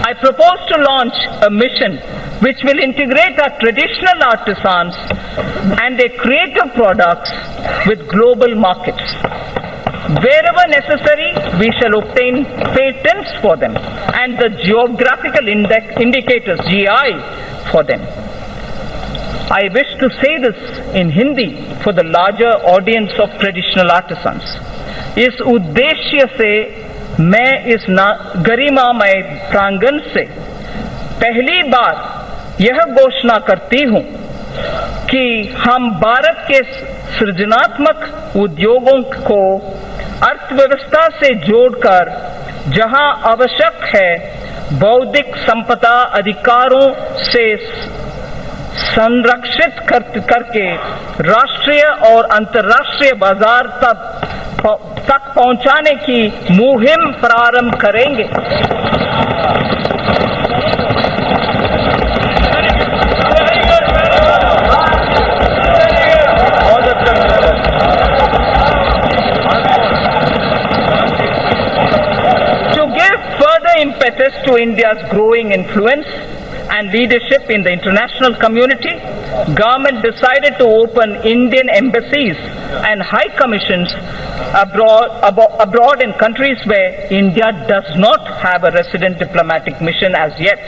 I propose to launch a mission which will integrate our traditional artisans and their creative products with global markets. Wherever necessary, we shall obtain patents for them and the geographical indicators, GI, for them. I wish to say this in Hindi for the larger audience of traditional artisans. इस उद्देश्य से मैं इस गरिमामय प्रांगण से पहली बार यह घोषणा करती हूं कि हम भारत के सृजनात्मक उद्योगों को अर्थव्यवस्था से जोड़कर जहां आवश्यक है बौद्धिक संपदा अधिकारों से संरक्षित करके राष्ट्रीय और अंतर्राष्ट्रीय बाजार तक पहुंचाने की मुहिम प्रारंभ करेंगे। impetus to India's growing influence and leadership in the international community, government decided to open Indian embassies and high commissions abroad in countries where India does not have a resident diplomatic mission as yet.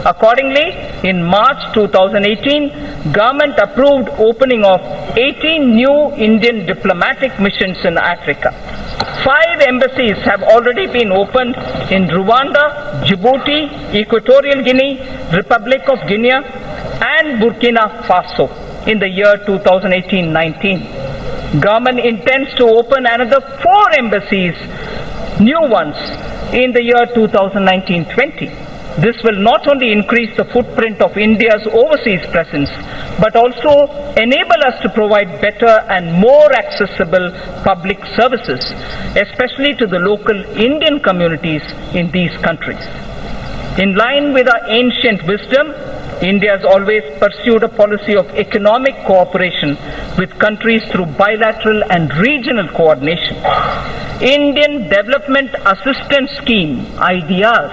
Accordingly, in March 2018, government approved opening of 18 new Indian diplomatic missions in Africa. 5 embassies have already been opened in Rwanda, Djibouti, Equatorial Guinea, Republic of Guinea, and Burkina Faso in the year 2018-19. Government intends to open another 4 embassies, new ones, in the year 2019-20. This will not only increase the footprint of India's overseas presence, but also enable us to provide better and more accessible public services, especially to the local Indian communities in these countries. In line with our ancient wisdom, India has always pursued a policy of economic cooperation with countries through bilateral and regional coordination. Indian Development Assistance Scheme, IDEAS,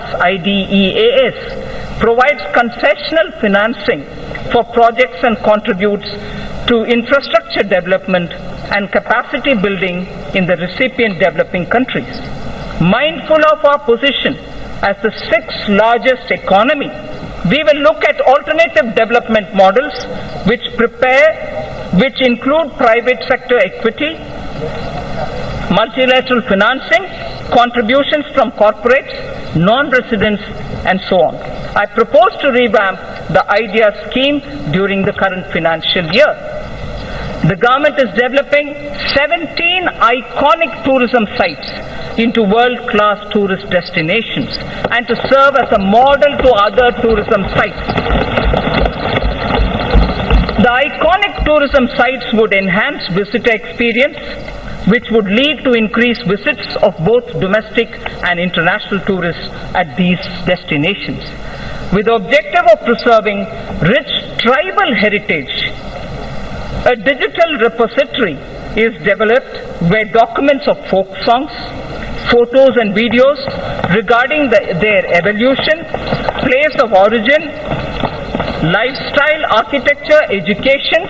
provides concessional financing for projects and contributes to infrastructure development and capacity building in the recipient developing countries. Mindful of our position as the 6th largest economy, we will look at alternative development models which include private sector equity, multilateral financing, contributions from corporates, non-residents, and so on. I propose to revamp the IDEA scheme during the current financial year. The government is developing 17 iconic tourism sites into world-class tourist destinations and to serve as a model to other tourism sites. The iconic tourism sites would enhance visitor experience, which would lead to increased visits of both domestic and international tourists at these destinations. With the objective of preserving rich tribal heritage, a digital repository is developed where documents of folk songs, photos and videos regarding their evolution, place of origin, lifestyle, architecture, education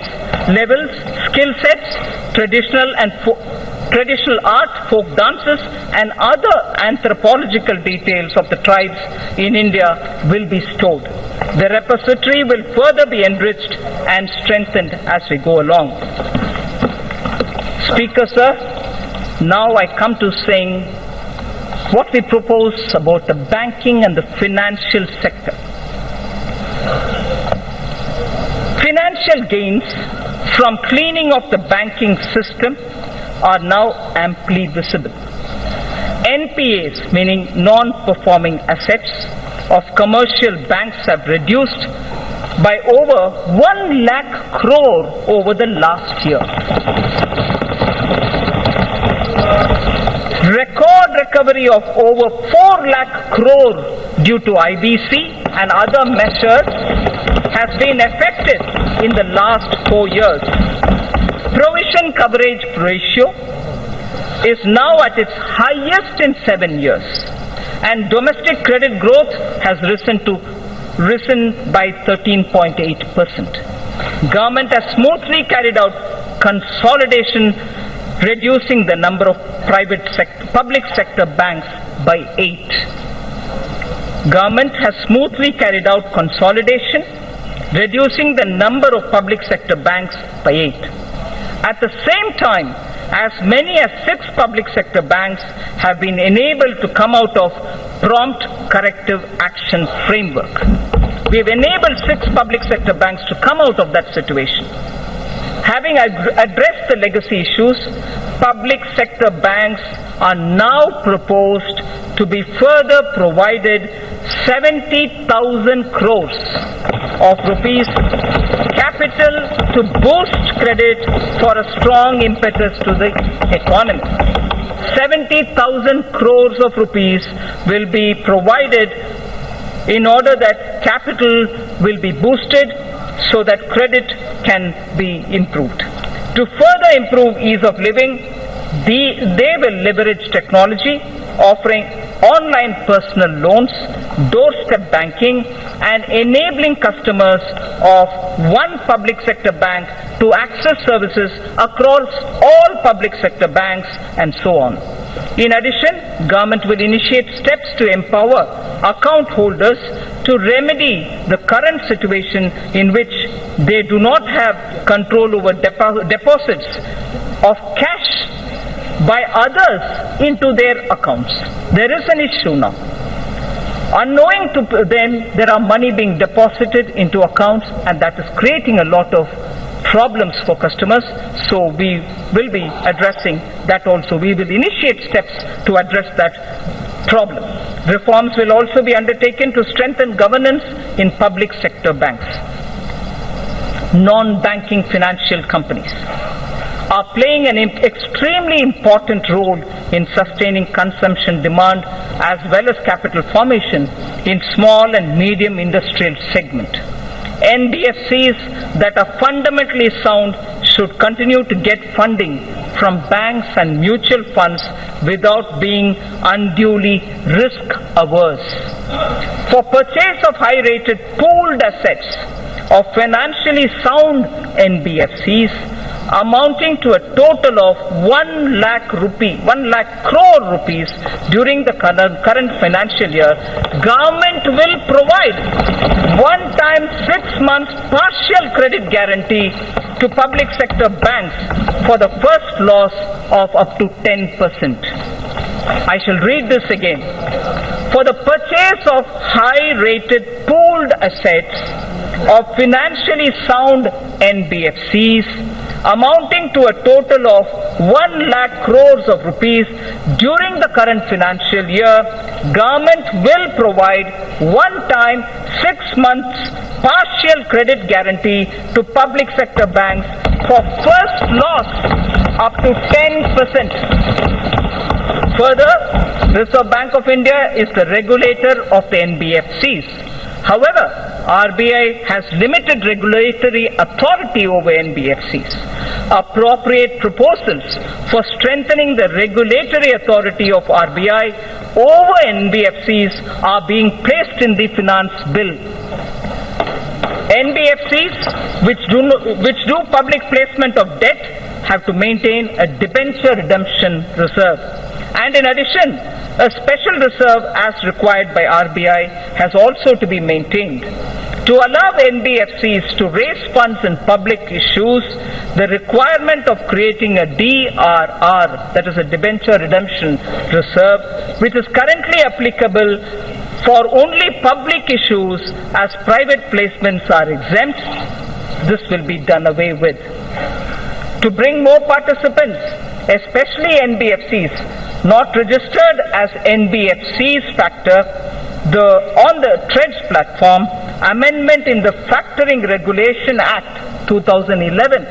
levels, skill sets, traditional art, folk dances, and other anthropological details of the tribes in India will be stored. The repository will further be enriched and strengthened as we go along. Speaker, sir, now I come to saying what we propose about the banking and the financial sector. Financial gains from cleaning of the banking system are now amply visible. NPAs, meaning non-performing assets, of commercial banks have reduced by over 1 lakh crore over the last year. Record recovery of over 4 lakh crore due to IBC and other measures has been effected in the last 4 years. Provision coverage ratio is now at its highest in 7 years, and domestic credit growth has risen by 13.8%. Government has smoothly carried out consolidation, reducing the number of public sector banks by 8. Government has smoothly carried out consolidation, reducing the number of public sector banks by 8. At the same time, as many as 6 public sector banks have been enabled to come out of prompt corrective action framework. We have enabled 6 public sector banks to come out of that situation. Having addressed the legacy issues, public sector banks are now proposed to be further provided 70,000 crores of rupees capital to boost credit for a strong impetus to the economy. 70,000 crores of rupees will be provided in order that capital will be boosted so that credit can be improved. To further improve ease of living, they will leverage technology, offering online personal loans, doorstep banking, and enabling customers of one public sector bank to access services across all public sector banks, and so on. In addition, government will initiate steps to empower account holders to remedy the current situation in which they do not have control over deposits of cash by others into their accounts. There is an issue now. Unknowing to them, there are money being deposited into accounts, and that is creating a lot of problems for customers. So we will be addressing that also. We will initiate steps to address that problem. Reforms will also be undertaken to strengthen governance in public sector banks. Non-banking financial companies are playing an extremely important role in sustaining consumption demand as well as capital formation in small and medium industrial segment. NBFCs that are fundamentally sound should continue to get funding from banks and mutual funds without being unduly risk averse. For purchase of high-rated pooled assets of financially sound NBFCs amounting to a total of 1 lakh crore rupees during the current financial year, government will provide one-time 6 months partial credit guarantee to public sector banks for the first loss of up to 10%. I shall read this again. For the purchase of high-rated pooled assets of financially sound NBFCs amounting to a total of 1 lakh crores of rupees during the current financial year, government will provide one-time 6 months partial credit guarantee to public sector banks for first loss up to 10%. Further, Reserve Bank of India is the regulator of the NBFCs. However, RBI has limited regulatory authority over NBFCs. Appropriate proposals for strengthening the regulatory authority of RBI over NBFCs are being placed in the finance bill. NBFCs which do public placement of debt have to maintain a debenture redemption reserve. And in addition, a special reserve as required by RBI has also to be maintained. To allow NBFCs to raise funds in public issues, the requirement of creating a DRR, that is a debenture redemption reserve, which is currently applicable for only public issues as private placements are exempt, this will be done away with. To bring more participants, especially NBFCs not registered as NBFCs factor on the TREDS platform, amendment in the Factoring Regulation Act 2011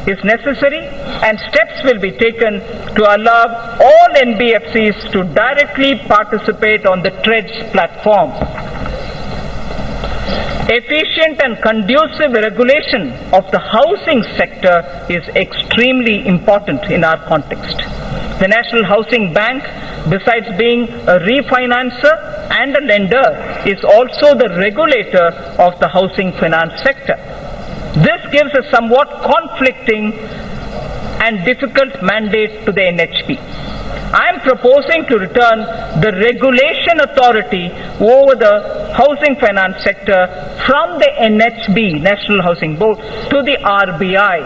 is necessary, and steps will be taken to allow all NBFCs to directly participate on the TREDS platform. Efficient and conducive regulation of the housing sector is extremely important in our context. The National Housing Bank, besides being a refinancer and a lender, is also the regulator of the housing finance sector. This gives a somewhat conflicting and difficult mandate to the NHB. I am proposing to return the regulation authority over the housing finance sector from the NHB, National Housing Board, to the RBI.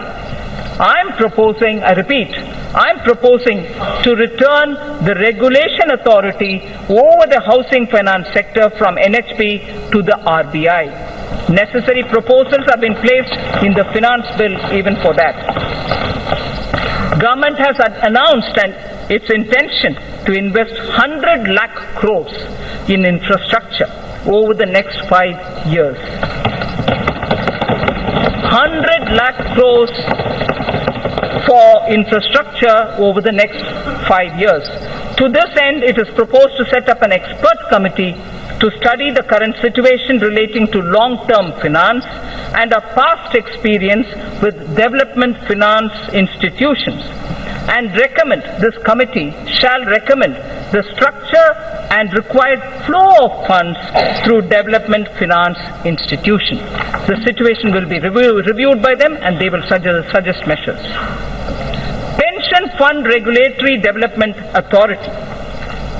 I am proposing to return the regulation authority over the housing finance sector from NHB to the RBI. Necessary proposals have been placed in the finance bill even for that. Government has announced its intention to invest 100 lakh crores in infrastructure over the next 5 years. 100 lakh crores for infrastructure over the next 5 years. To this end, it is proposed to set up an expert committee to study the current situation relating to long-term finance and our past experience with development finance institutions, and this committee shall recommend the structure and required flow of funds through development finance institutions. The situation will be reviewed by them and they will suggest measures. Pension Fund Regulatory Development Authority,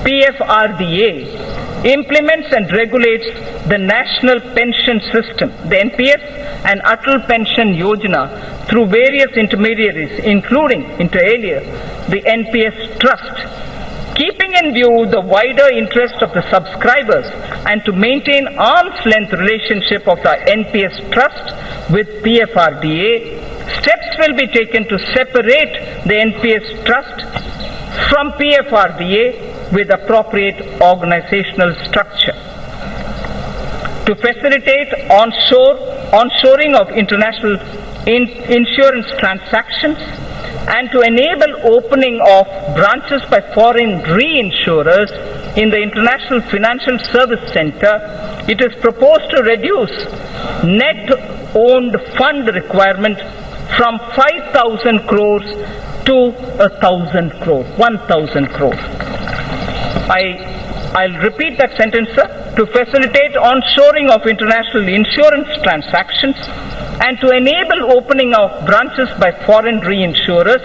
PFRDA, implements and regulates the National Pension System, the NPS, and Atal Pension Yojana through various intermediaries, including, inter alia, the NPS Trust, keeping in view the wider interest of the subscribers and to maintain arm's length relationship of the NPS Trust with PFRDA. Steps will be taken to separate the NPS Trust from PFRDA with appropriate organizational structure. To facilitate onshoring of international insurance transactions and to enable opening of branches by foreign reinsurers in the International Financial Service Center, it is proposed to reduce net owned fund requirement from 5,000 crores to 1,000 crores, 1,000 crores. I'll repeat that sentence, sir. To facilitate onshoring of international insurance transactions and to enable opening of branches by foreign reinsurers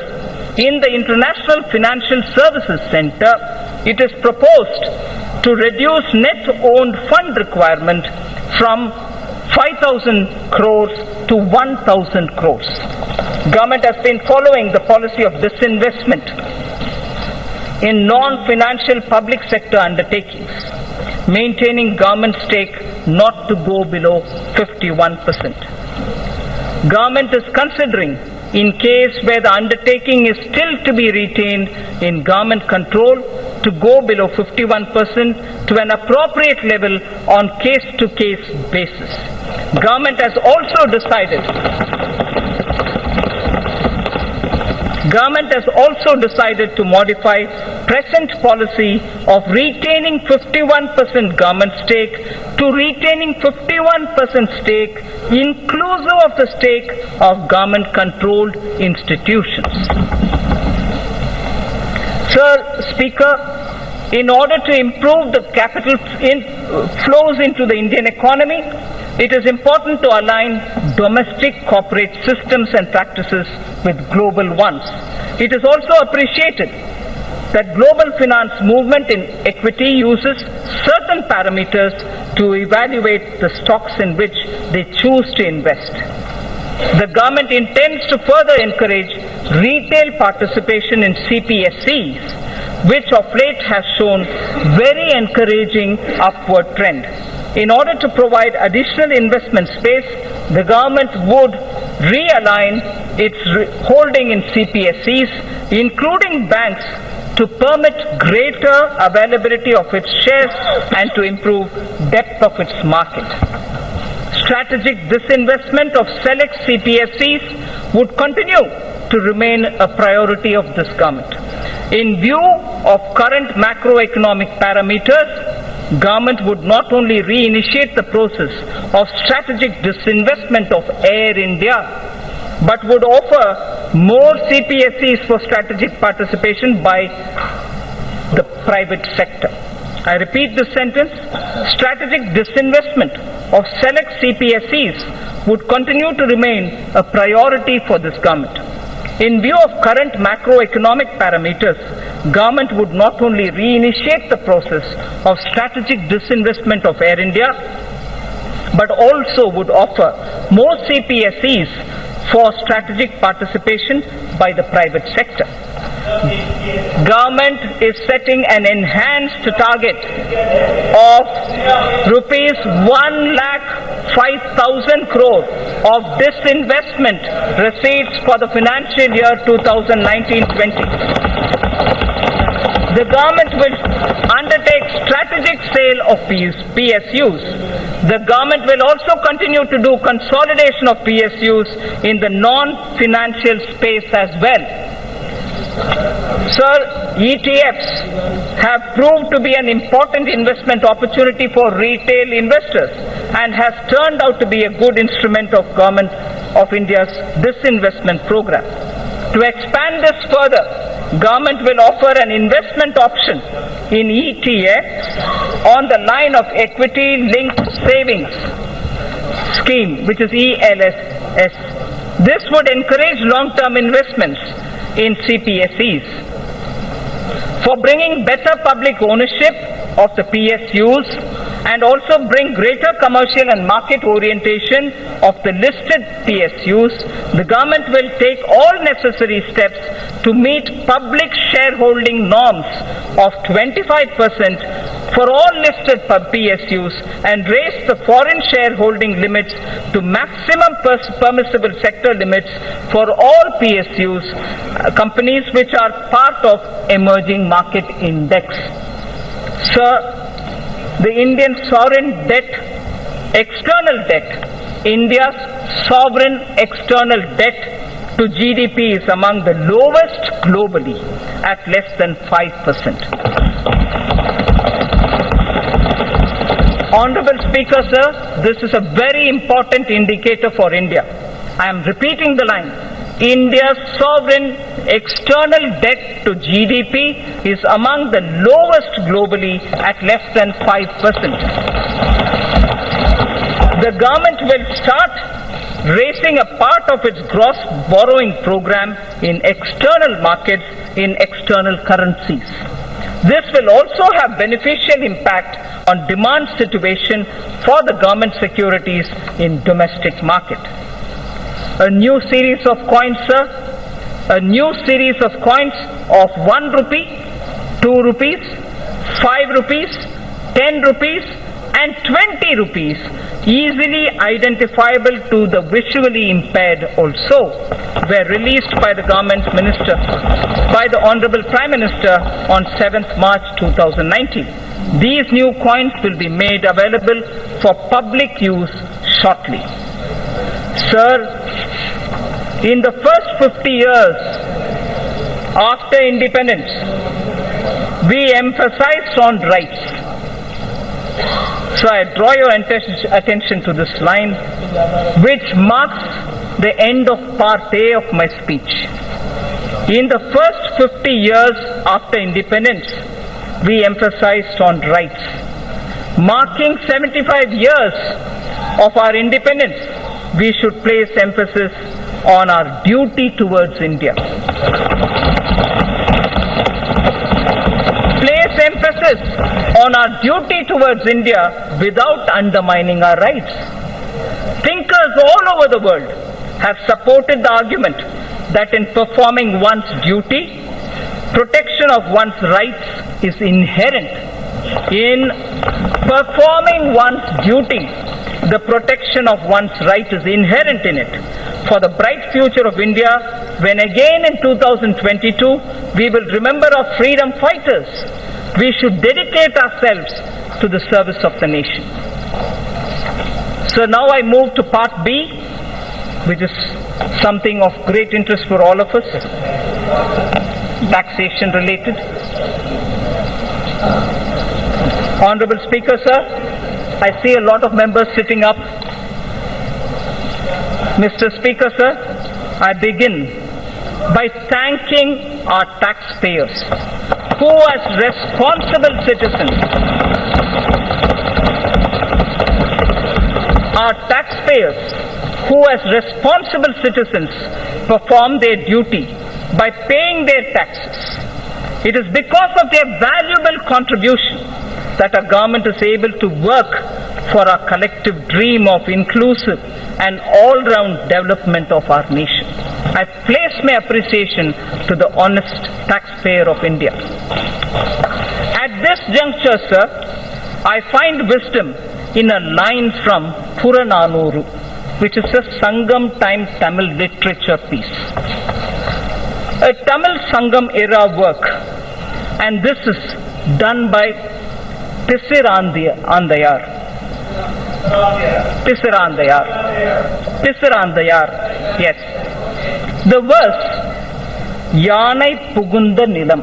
in the International Financial Services Center, it is proposed to reduce net owned fund requirement from 5,000 crores to 1,000 crores. Government has been following the policy of disinvestment in non-financial public sector undertakings, maintaining government stake not to go below 51%. Government is considering, in case where the undertaking is still to be retained in government control, to go below 51% to an appropriate level on case-to-case basis. Government has also decided to modify present policy of retaining 51% government stake to retaining 51% stake inclusive of the stake of government controlled institutions. Sir Speaker, in order to improve the capital flows into the Indian economy, it is important to align domestic corporate systems and practices with global ones. It is also appreciated that global finance movement in equity uses certain parameters to evaluate the stocks in which they choose to invest. The government intends to further encourage retail participation in CPSEs, which of late has shown very encouraging upward trend. In order to provide additional investment space, the government would realign its holding in CPSEs, including banks, to permit greater availability of its shares and to improve depth of its market. Strategic disinvestment of select CPSEs would continue to remain a priority of this government. In view of current macroeconomic parameters, government would not only reinitiate the process of strategic disinvestment of Air India, but would offer more CPSEs for strategic participation by the private sector. I repeat this sentence. Strategic disinvestment of select CPSEs would continue to remain a priority for this government. In view of current macroeconomic parameters, government would not only reinitiate the process of strategic disinvestment of Air India, but also would offer more CPSEs for strategic participation by the private sector. Government is setting an enhanced target of rupees 1,05,000 crore of disinvestment receipts for the financial year 2019-20. The government will undertake strategic sale of PSUs. The government will also continue to do consolidation of PSUs in the non-financial space as well. Sir, ETFs have proved to be an important investment opportunity for retail investors and has turned out to be a good instrument of Government of India's disinvestment program. To expand this further, Government will offer an investment option in ETFs on the line of equity linked savings scheme, which is ELSS. This would encourage long-term investments in CPSEs. For bringing better public ownership of the PSUs and also bring greater commercial and market orientation of the listed PSUs, the government will take all necessary steps to meet public shareholding norms of 25% for all listed PSUs and raise the foreign shareholding limits to maximum permissible sector limits for all PSUs, companies which are part of emerging market index. Sir, the Indian sovereign debt, external debt, India's sovereign external debt to GDP is among the lowest globally at less than 5%. Honorable Speaker, sir, this is a very important indicator for India. I am repeating the line. India's sovereign external debt to GDP is among the lowest globally at less than 5%. The government will start raising a part of its gross borrowing program in external markets in external currencies. This will also have beneficial impact on demand situation for the government securities in domestic market. A new series of coins, sir. A new series of coins of 1 rupee, 2 rupees, 5 rupees, 10 rupees and 20 rupees, easily identifiable to the visually impaired also, were released by the government minister, by the Honorable Prime Minister on 7th March 2019. These new coins will be made available for public use shortly. Sir, in the first 50 years after independence, we emphasized on rights. So I draw your attention to this line, which marks the end of part A of my speech. In the first 50 years after independence, we emphasized on rights. Marking 75 years of our independence, we should place emphasis on our duty towards India. Place emphasis on our duty towards India without undermining our rights. Thinkers all over the world have supported the argument that in performing one's duty, protection of one's rights is inherent. In performing one's duty, the protection of one's right is inherent in it. For the bright future of India, when again in 2022 we will remember our freedom fighters, we should dedicate ourselves to the service of the nation. So now I move to part B, which is something of great interest for all of us, taxation related. Honorable Speaker, sir, I see a lot of members sitting up. Mr. Speaker, sir, I begin by thanking our taxpayers who as responsible citizens, perform their duty by paying their taxes. It is because of their valuable contribution that our government is able to work for our collective dream of inclusive and all-round development of our nation. I place my appreciation to the honest taxpayer of India. At this juncture, sir, I find wisdom in a line from Purananuru, which is a Sangam time Tamil literature piece. A Tamil Sangam era work, and this is done by Tisirandayar, yes. The verse, Yanai Pugunda Nilam,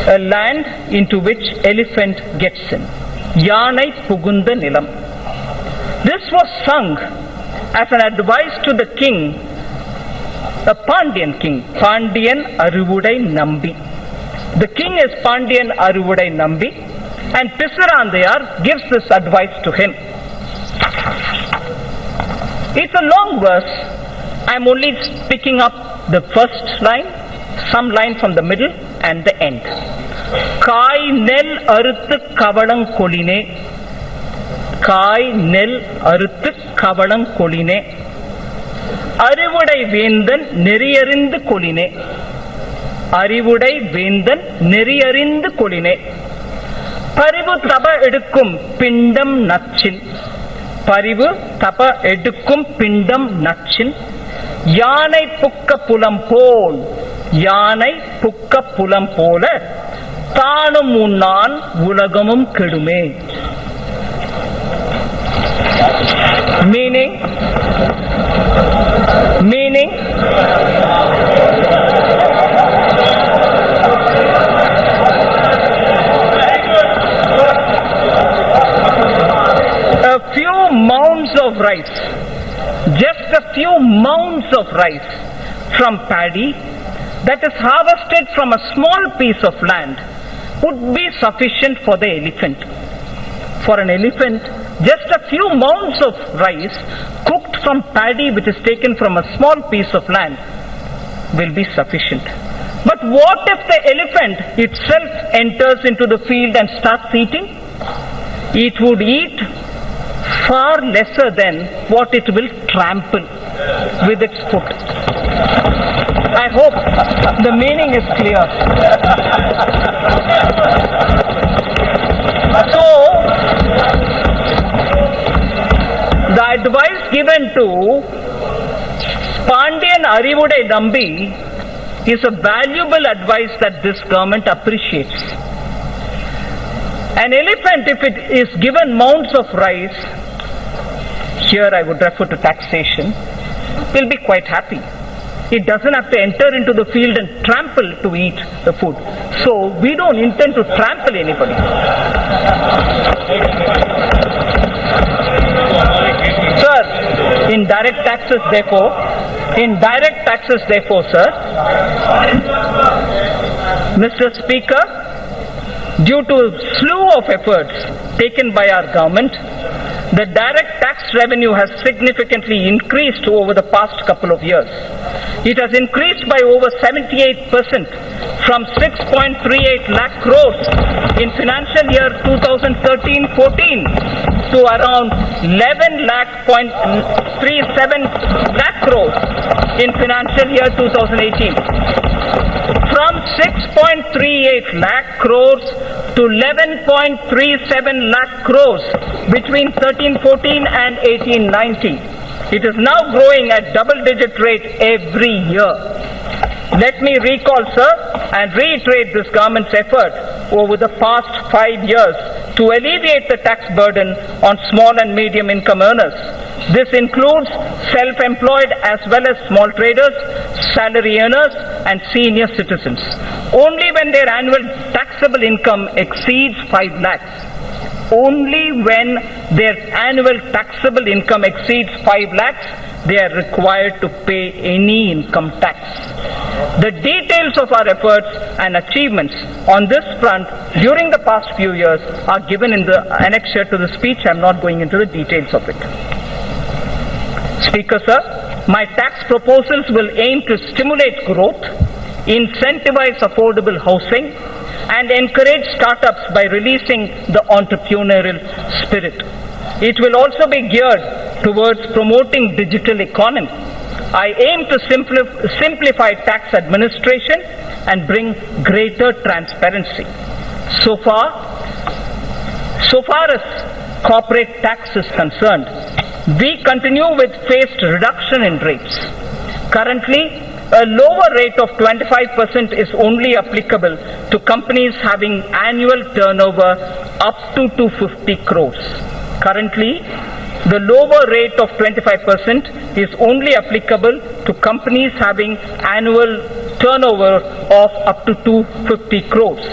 a land into which elephant gets in. Yanai Pugunda Nilam. This was sung as an advice to the king a Pandyan king, Pandyan Aruvudai Nambi. The king is Pandyan Aruvudai Nambi, and Pisarandayar gives this advice to him. It's a long verse. I'm only picking up the first line, some line from the middle and the end. Kai nel aruthu kavalang koline. Kai nel aruthu kavalang koline. Arivudai vendan neriyarindhu koline. Arivudai vendan neriyarindhu koline. Parivu taba edukkum pindam natchin. Parivu taba edukkum pindam natchin. Yanai pukka pulam pol. Yanai pukka pulam pola. Taanum unnan ulagamum kedume. Meaning a few mounds of rice, just a few mounds of rice from paddy that is harvested from a small piece of land would be sufficient for the elephant. For an elephant, just a few mounds of rice cooked from paddy which is taken from a small piece of land will be sufficient. But what if the elephant itself enters into the field and starts eating? It would eat far lesser than what it will trample with its foot. I hope the meaning is clear. So, the advice given to Pandyan Arivudai Nambi is a valuable advice that this government appreciates. An elephant, if it is given mounds of rice, here I would refer to taxation, will be quite happy. It doesn't have to enter into the field and trample to eat the food. So we don't intend to trample anybody. Sir, indirect taxes therefore, sir, Mr. Speaker, due to a slew of efforts taken by our government, the direct tax revenue has significantly increased over the past couple of years. It has increased by over 78% from 6.38 lakh crores in financial year 2013-14 to around 11 lakh 37 lakh crores in financial year 2018. From 6.38 lakh crores to 11.37 lakh crores between 13-14 and 18-19. It is now growing at double-digit rate every year. Let me recall, sir, and reiterate this government's effort over the past 5 years to alleviate the tax burden on small and medium income earners. This includes self-employed as well as small traders, salary earners and senior citizens. Only when their annual taxable income exceeds 5 lakhs. Only when their annual taxable income exceeds 5 lakhs, they are required to pay any income tax. The details of our efforts and achievements on this front during the past few years are given in the annexure to the speech. I am not going into the details of it. Speaker, sir, my tax proposals will aim to stimulate growth, incentivize affordable housing, and encourage startups by releasing the entrepreneurial spirit. It will also be geared towards promoting digital economy. I aim to simplify tax administration and bring greater transparency. So far as corporate tax is concerned, we continue with phased reduction in rates. Currently, a lower rate of 25% is only applicable to companies having annual turnover up to 250 crores. Currently, the lower rate of 25% is only applicable to companies having annual turnover of up to 250 crores.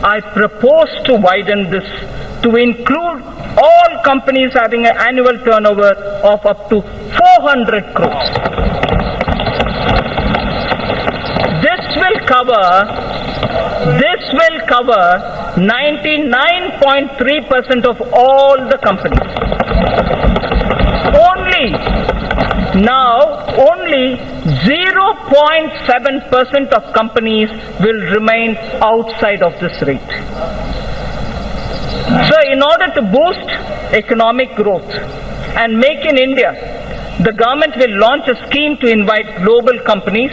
I propose to widen this to include all companies having an annual turnover of up to 400 crores. cover 99.3% of all the companies. Only 0.7% of companies will remain outside of this rate. So in order to boost economic growth and make in India, the government will launch a scheme to invite global companies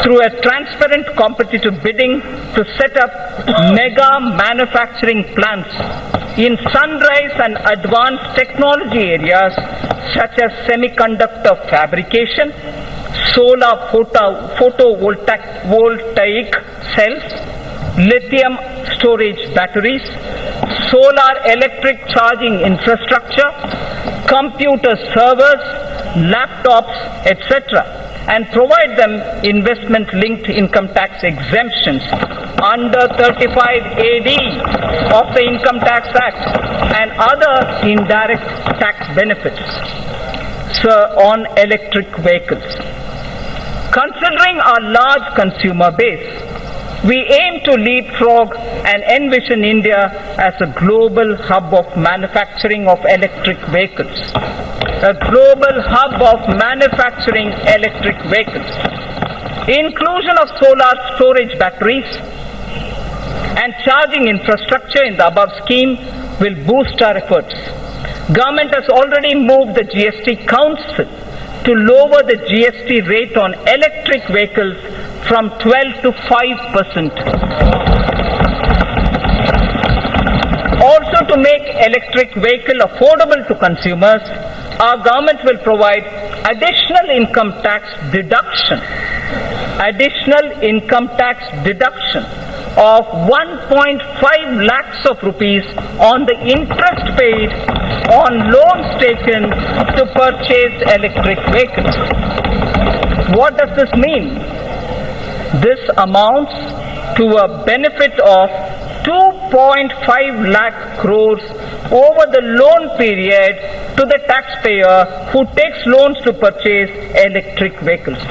through a transparent competitive bidding to set up mega manufacturing plants in sunrise and advanced technology areas such as semiconductor fabrication, solar photovoltaic cells, lithium storage batteries, solar electric charging infrastructure, computer servers, laptops, etc., and provide them investment-linked income tax exemptions under 35AD of the Income Tax Act and other indirect tax benefits. So, on electric vehicles. Considering our large consumer base, we aim to leapfrog and envision India as a global hub of manufacturing of electric vehicles. A global hub of manufacturing electric vehicles. Inclusion of solar storage batteries and charging infrastructure in the above scheme will boost our efforts. Government has already moved the GST Council to lower the GST rate on electric vehicles from 12 to 5%. Also, to make electric vehicle affordable to consumers, our government will provide additional income tax deduction of 1.5 lakhs of rupees on the interest paid on loans taken to purchase electric vehicles. What does this mean? This amounts to a benefit of 2.5 lakh crores over the loan period to the taxpayer who takes loans to purchase electric vehicles.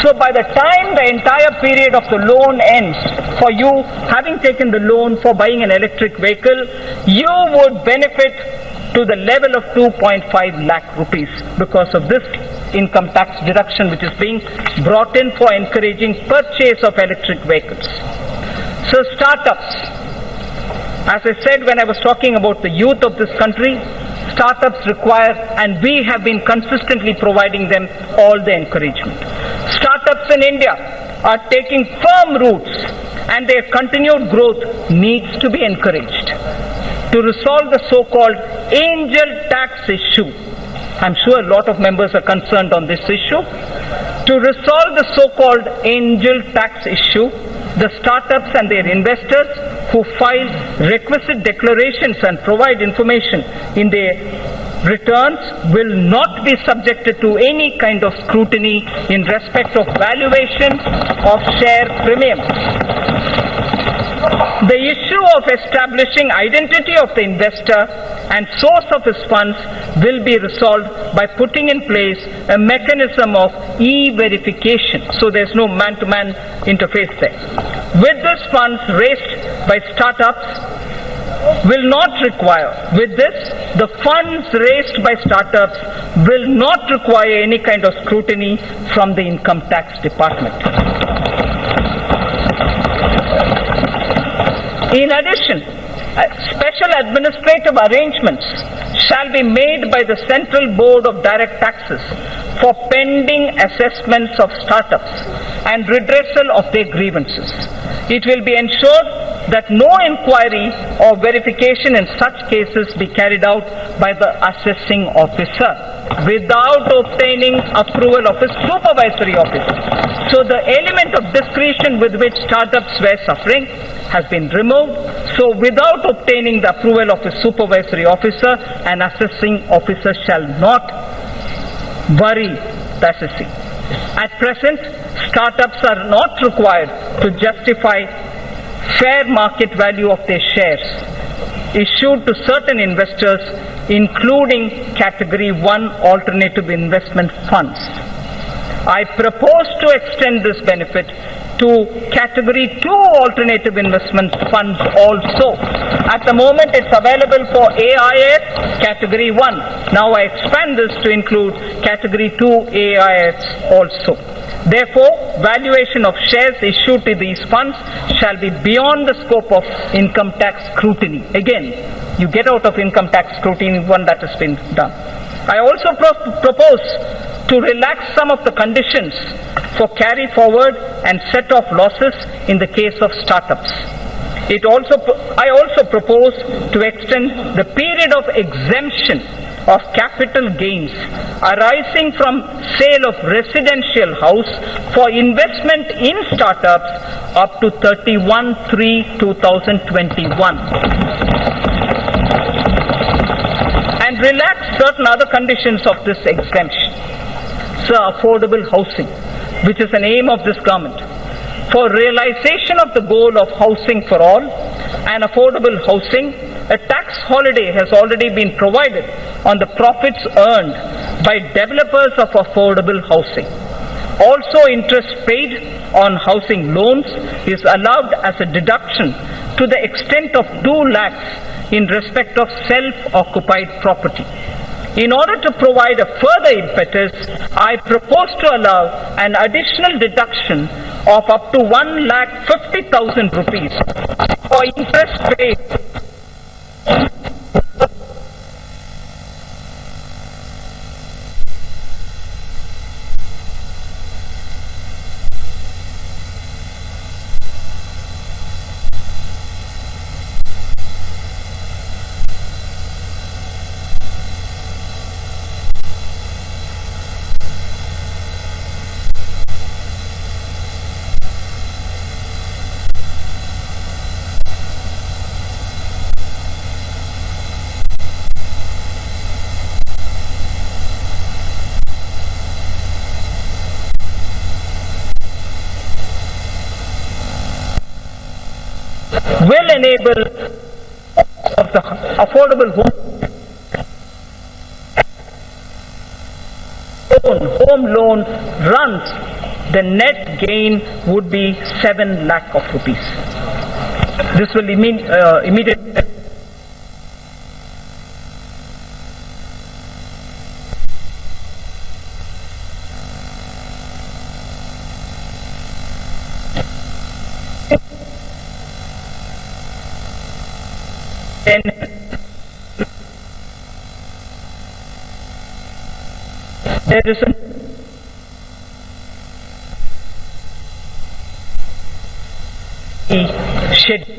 So by the time the entire period of the loan ends, for you having taken the loan for buying an electric vehicle, you would benefit to the level of 2.5 lakh rupees because of this income tax deduction which is being brought in for encouraging purchase of electric vehicles. So startups, as I said when I was talking about the youth of this country, startups require, and we have been consistently providing them all the encouragement. Startups in India are taking firm roots and their continued growth needs to be encouraged. To resolve the so-called angel tax issue, I'm sure a lot of members are concerned on this issue. To resolve the so-called angel tax issue, the startups and their investors who file requisite declarations and provide information in their returns will not be subjected to any kind of scrutiny in respect of valuation of share premiums. The issue of establishing identity of the investor and source of his funds will be resolved by putting in place a mechanism of e-verification, so there's no man-to-man interface there. With these funds raised by startups will not require, the funds raised by startups will not require any kind of scrutiny from the income tax department. In addition, special administrative arrangements shall be made by the Central Board of Direct Taxes for pending assessments of startups and redressal of their grievances. It will be ensured that no inquiry or verification in such cases be carried out by the assessing officer without obtaining approval of his supervisory officer. So the element of discretion with which startups were suffering has been removed. So without obtaining the approval of his supervisory officer, an assessing officer shall not worry the assessing. At present, startups are not required to justify fair market value of their shares issued to certain investors, including Category 1 alternative investment funds. I propose to extend this benefit to category 2 alternative investment funds also. At the moment it's available for AIS category 1. Now I expand this to include category 2 AIS also. Therefore, valuation of shares issued to these funds shall be beyond the scope of income tax scrutiny. Again, you get out of income tax scrutiny one that has been done. I also propose to relax some of the conditions for carry forward and set off losses in the case of startups. I also propose to extend the period of exemption of capital gains arising from sale of residential house for investment in startups up to 31/3/2021. And relax certain other conditions of this exemption. So affordable housing, which is an aim of this government. For realization of the goal of housing for all and affordable housing, a tax holiday has already been provided on the profits earned by developers of affordable housing. Also, interest paid on housing loans is allowed as a deduction to the extent of 2 lakhs in respect of self-occupied property. In order to provide a further impetus, I propose to allow an additional deduction of up to 1,50,000 rupees for interest paid will enable of the affordable home loan runs, the net gain would be 7 lakh of rupees. This will immediately there is a schedule.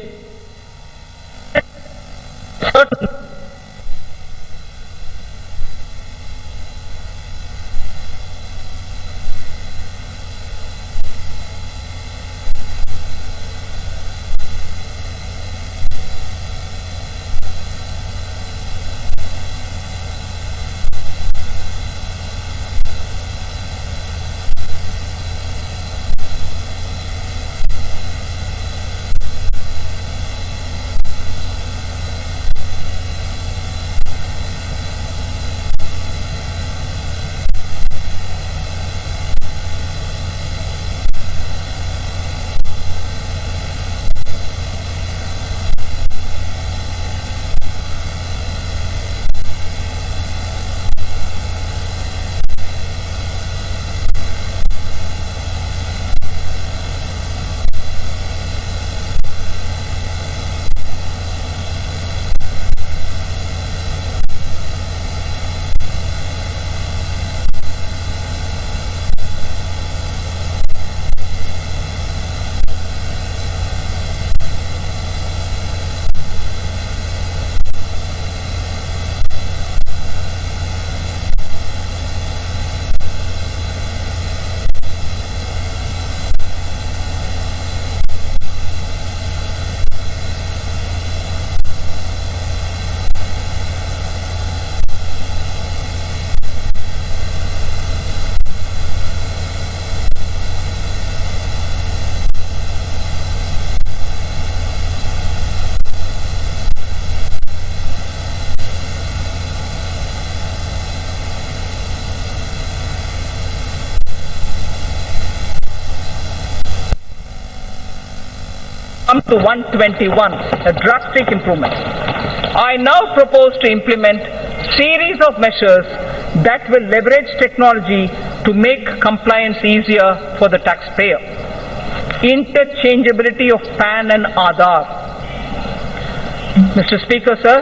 to 121, a drastic improvement. I now propose to implement series of measures that will leverage technology to make compliance easier for the taxpayer. Interchangeability of PAN and Aadhaar. Mr. Speaker, sir,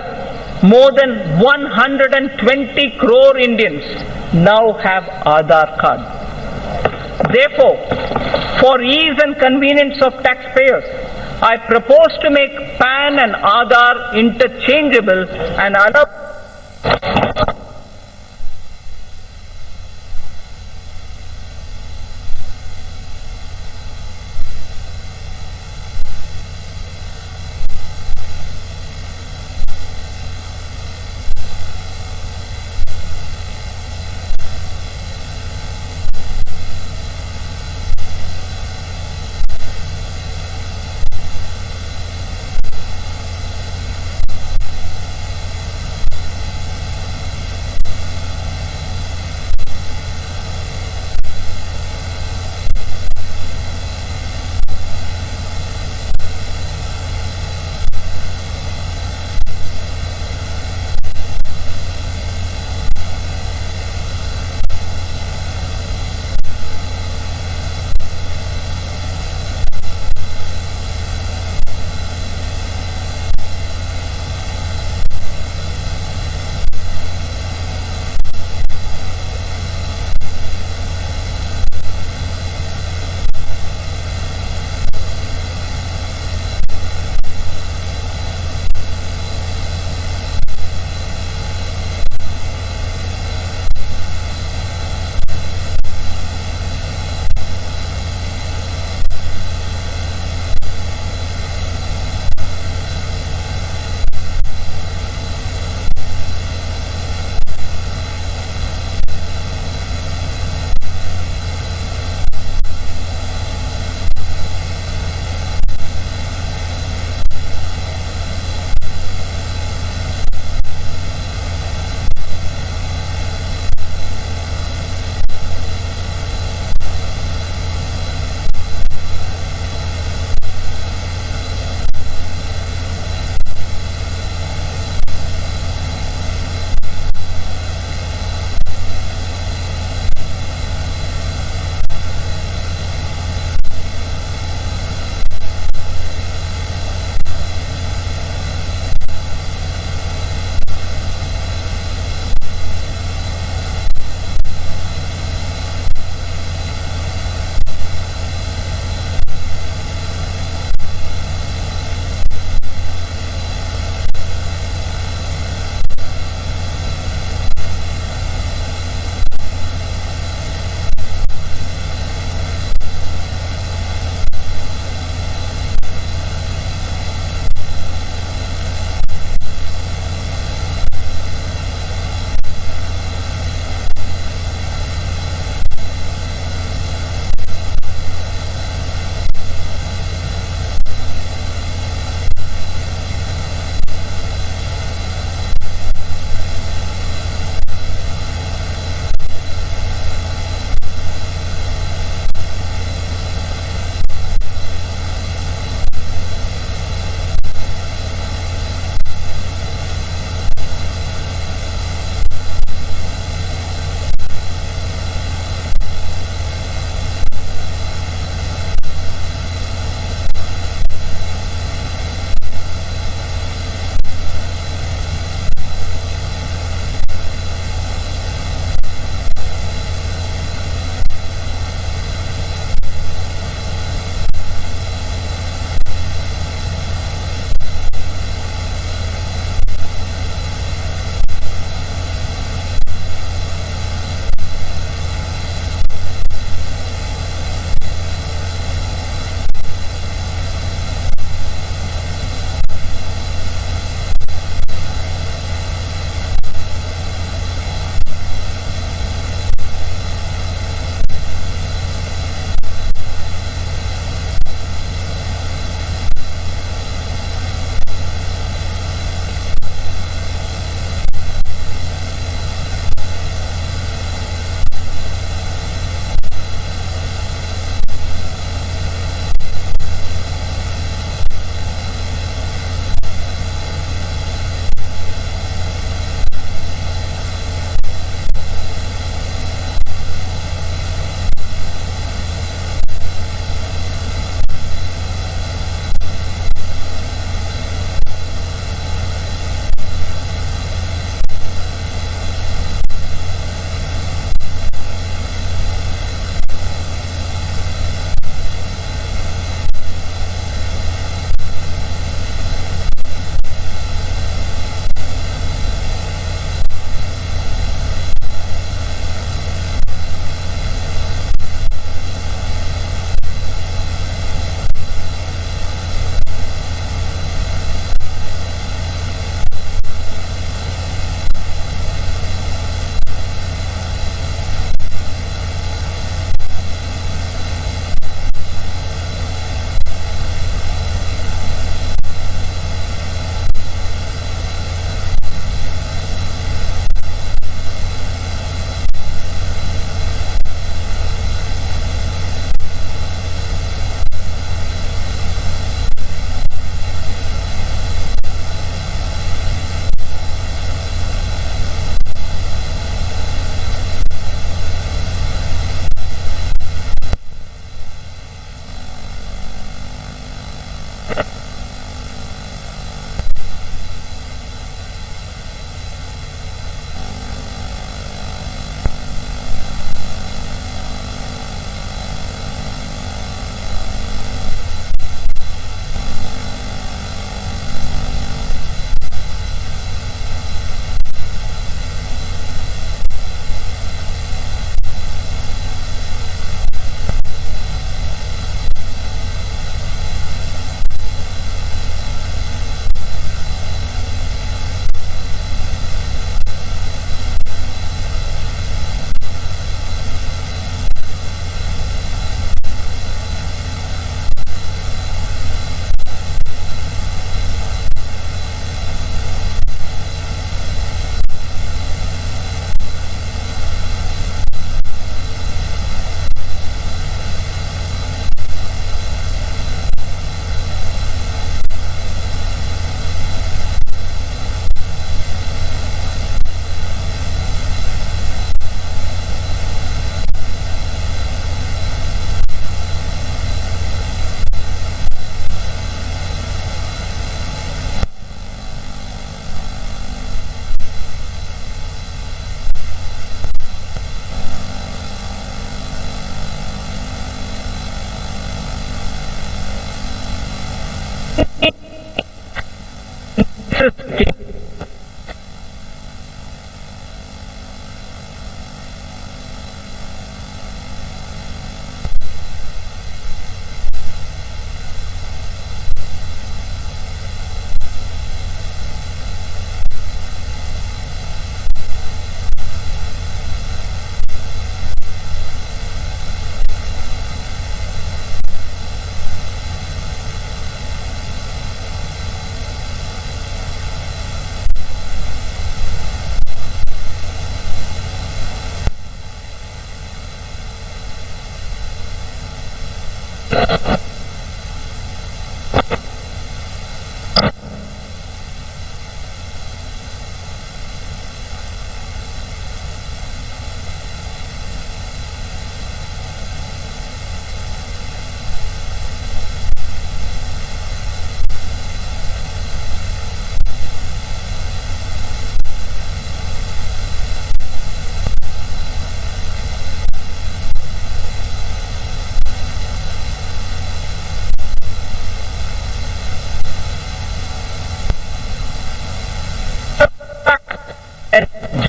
more than 120 crore Indians now have Aadhaar card. Therefore, for ease and convenience of taxpayers, I propose to make PAN and Aadhaar interchangeable and allow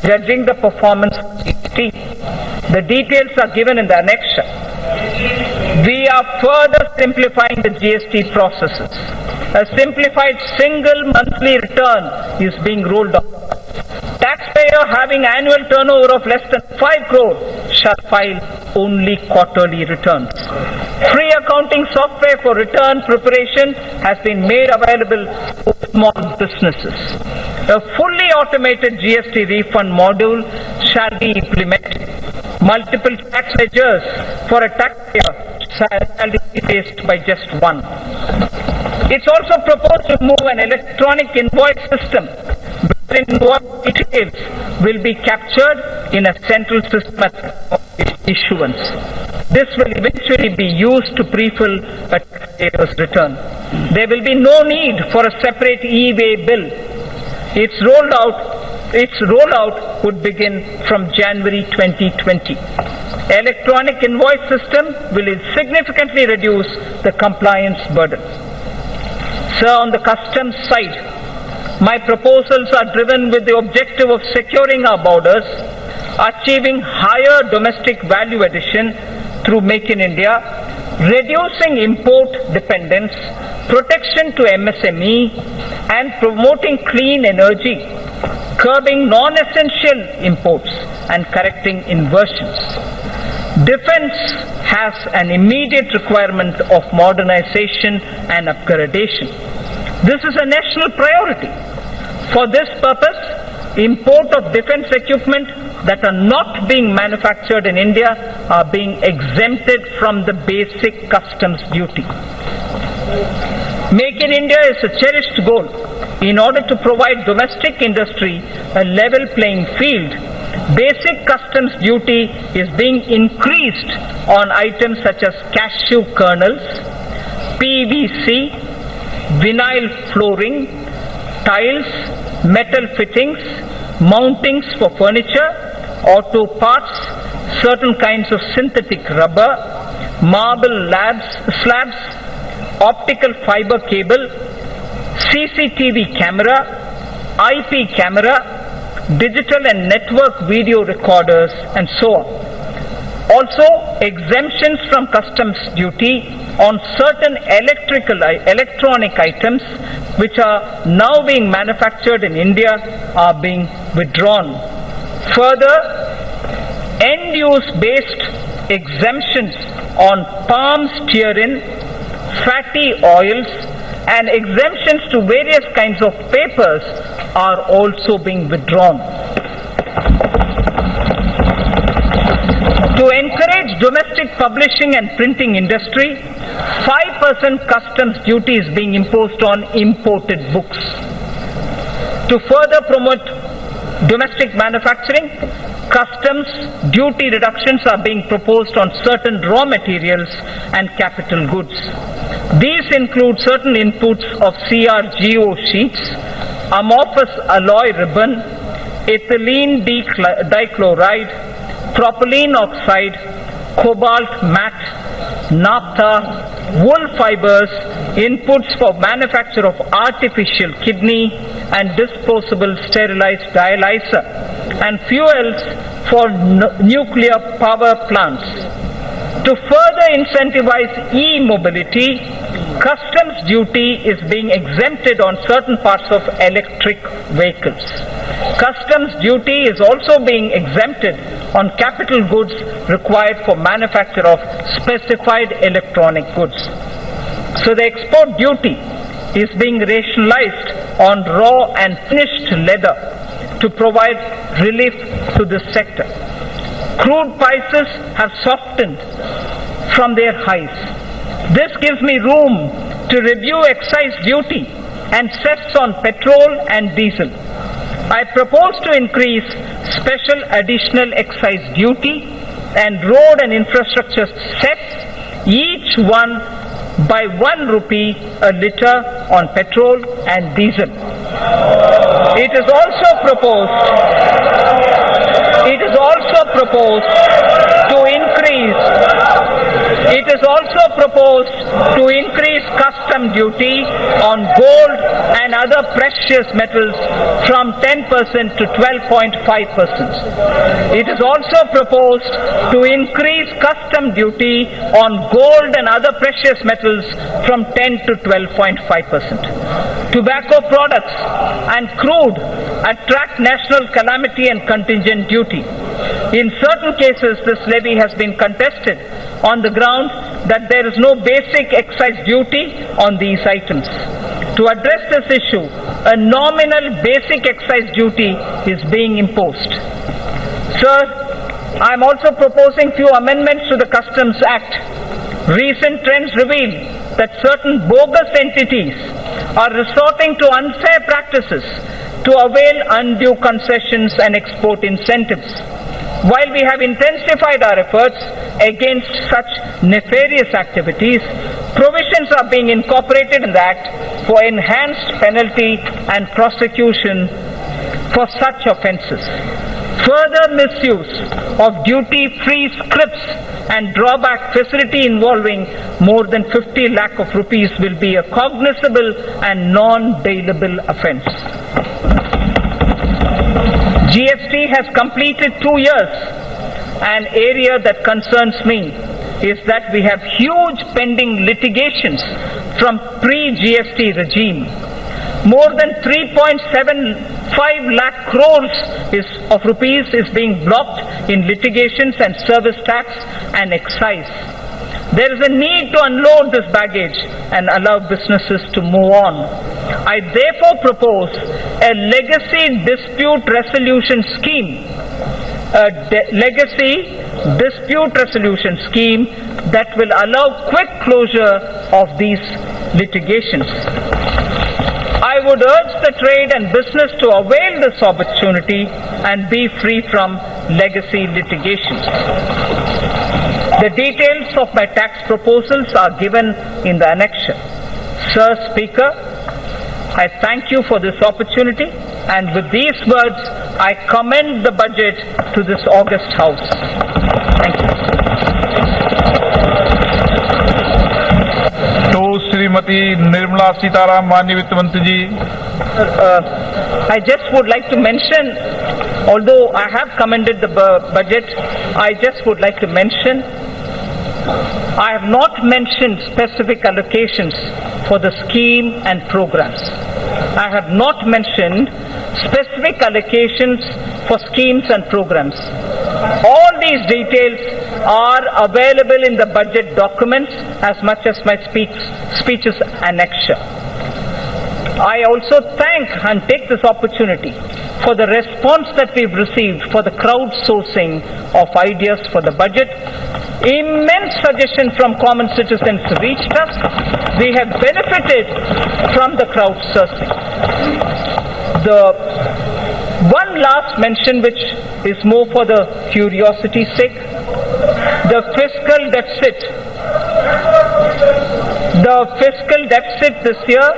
judging the performance of GST. The details are given in the annexure. We are further simplifying the GST processes. A simplified single monthly return is being rolled out. Taxpayer having annual turnover of less than 5 crore shall file only quarterly returns. Free accounting software for return preparation has been made available to small businesses. A fully automated GST refund module shall be implemented. Multiple tax ledgers for a taxpayer shall be replaced by just one. It's also proposed to move an electronic invoice system wherein invoice details will be captured in a central system at issuance. This will eventually be used to pre-fill a taxpayer's return. There will be no need for a separate e-way bill. Its rollout would begin from January 2020. Electronic invoice system will significantly reduce the compliance burden. Sir, on the customs side, my proposals are driven with the objective of securing our borders, achieving higher domestic value addition through Make in India, reducing import dependence, protection to MSME, and promoting clean energy, curbing non-essential imports, and correcting inversions. Defense has an immediate requirement of modernization and upgradation. This is a national priority. For this purpose, import of defense equipment that are not being manufactured in India are being exempted from the basic customs duty. Make in India is a cherished goal. In order to provide domestic industry a level playing field, basic customs duty is being increased on items such as cashew kernels, PVC, vinyl flooring, tiles, metal fittings, mountings for furniture, auto parts, certain kinds of synthetic rubber, marble slabs, optical fiber cable, CCTV camera, IP camera, digital and network video recorders, and so on. Also, exemptions from customs duty on certain electronic items which are now being manufactured in India are being withdrawn. Further, end-use based exemptions on palm stearin, fatty oils, and exemptions to various kinds of papers are also being withdrawn. To encourage domestic publishing and printing industry, 5% customs duty is being imposed on imported books. To further promote domestic manufacturing, customs duty reductions are being proposed on certain raw materials and capital goods. These include certain inputs of CRGO sheets, amorphous alloy ribbon, ethylene dichloride, propylene oxide, cobalt matte, naphtha, wool fibers, inputs for manufacture of artificial kidney and disposable sterilized dialyzer, and fuels for nuclear power plants. To further incentivize e-mobility, customs duty is being exempted on certain parts of electric vehicles. Customs duty is also being exempted on capital goods required for manufacture of specified electronic goods. So the export duty is being rationalized on raw and finished leather to provide relief to this sector. Crude prices have softened from their highs. This gives me room to review excise duty and cess on petrol and diesel. I propose to increase special additional excise duty and road and infrastructure cess, each one by 1 rupee a litre on petrol and diesel. It is also proposed to increase. It It is also proposed to increase custom duty on gold and other precious metals from 10% to 12.5%. It is also proposed to increase custom duty on gold and other precious metals from 10 to 12.5%. Tobacco products and crude attract national calamity and contingent duty. In certain cases, this levy has been contested on the ground that there is no basic excise duty on these items. To address this issue, a nominal basic excise duty is being imposed. Sir, I am also proposing few amendments to the Customs Act. Recent trends reveal that certain bogus entities are resorting to unfair practices to avail undue concessions and export incentives. While we have intensified our efforts against such nefarious activities, provisions are being incorporated in the Act for enhanced penalty and prosecution for such offences. Further misuse of duty-free scrips and drawback facility involving more than 50 lakh of rupees will be a cognizable and non-bailable offence. GST has completed 2 years. An area that concerns me is that we have huge pending litigations from pre-GST regime. More than 3.75 lakh crores of rupees is being blocked in litigations and service tax and excise. There is a need to unload this baggage and allow businesses to move on. I therefore propose a legacy dispute resolution scheme, that will allow quick closure of these litigations. I would urge the trade and business to avail this opportunity and be free from legacy litigations. The details of my tax proposals are given in the annexure. Sir Speaker, I thank you for this opportunity, and with these words, I commend the budget to this august House. Thank you. तो श्रीमती निर्मला सीतारामन माननीय वित्त मंत्री जी. I just would like to mention, although I have commended the budget, I just would like to mention, I have not mentioned specific allocations for the scheme and programs. I have not mentioned specific allocations for schemes and programs. All these details are available in the budget documents as much as my speech's annexure. I also thank and take this opportunity for the response that we've received for the crowdsourcing of ideas for the budget. Immense suggestions from common citizens reached us. We have benefited from the crowdsourcing. The one last mention, which is more for the curiosity's sake, the fiscal deficit. The fiscal deficit this year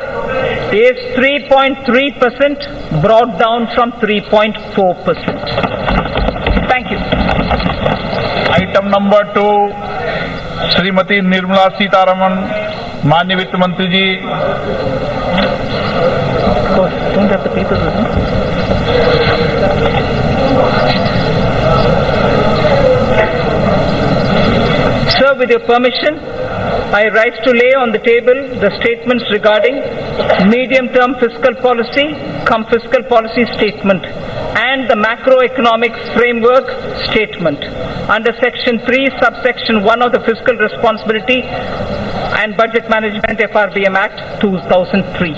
is 3.3%, brought down from 3.4%. Thank you. Item number 2, Shrimati Nirmala Sitharaman माननीय वित्त मंत्री जी. Don't have the papers with me. Sir, with your permission, I rise to lay on the table the statements regarding medium-term fiscal policy, fiscal policy statement, and the macroeconomic framework statement under Section 3, subsection 1 of the Fiscal Responsibility and Budget Management FRBM Act 2003.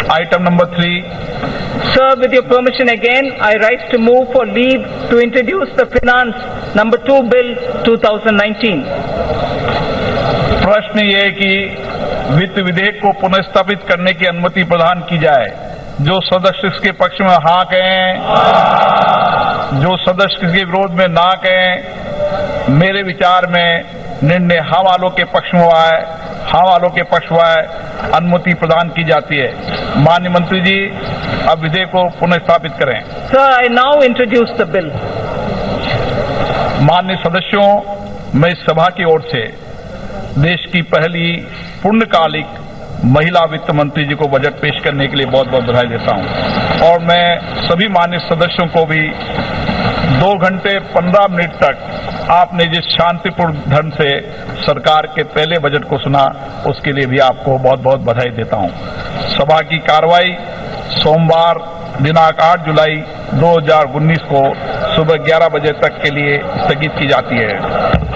Item number 3. Sir, with your permission again, I rise to move for leave to introduce the Finance number 2 Bill 2019. प्रश्न ये है कि वित्त विधेयक को पुनर्स्थापित करने की अनुमति प्रदान की जाए. जो सदस्य इसके पक्ष में हाँ कहें, जो सदस्य इसके विरोध में ना कहें. मेरे विचार में निर्णय हाँ वालों के पक्ष में हुआ है. हाँ वालों के पक्ष हुआ है, अनुमति प्रदान की जाती है. माननीय मंत्री जी, अब विधेयक को पुनर्स्थापित करें. Sir, I now introduce the bill. माननीय सदस्यों, मैं इस सभा की ओर से देश की पहली पूर्णकालिक महिला वित्त मंत्री जी को बजट पेश करने के लिए बहुत बहुत बधाई देता हूं और मैं सभी माननीय सदस्यों को भी 2 घंटे 15 मिनट तक आपने जिस शांतिपूर्ण ढंग से सरकार के पहले बजट को सुना उसके लिए भी आपको बहुत बहुत बधाई देता हूं। सभा की कार्रवाई सोमवार दिनांक 8 जुलाई 2019 को सुबह 11 बजे तक के लिए स्थगित की जाती है।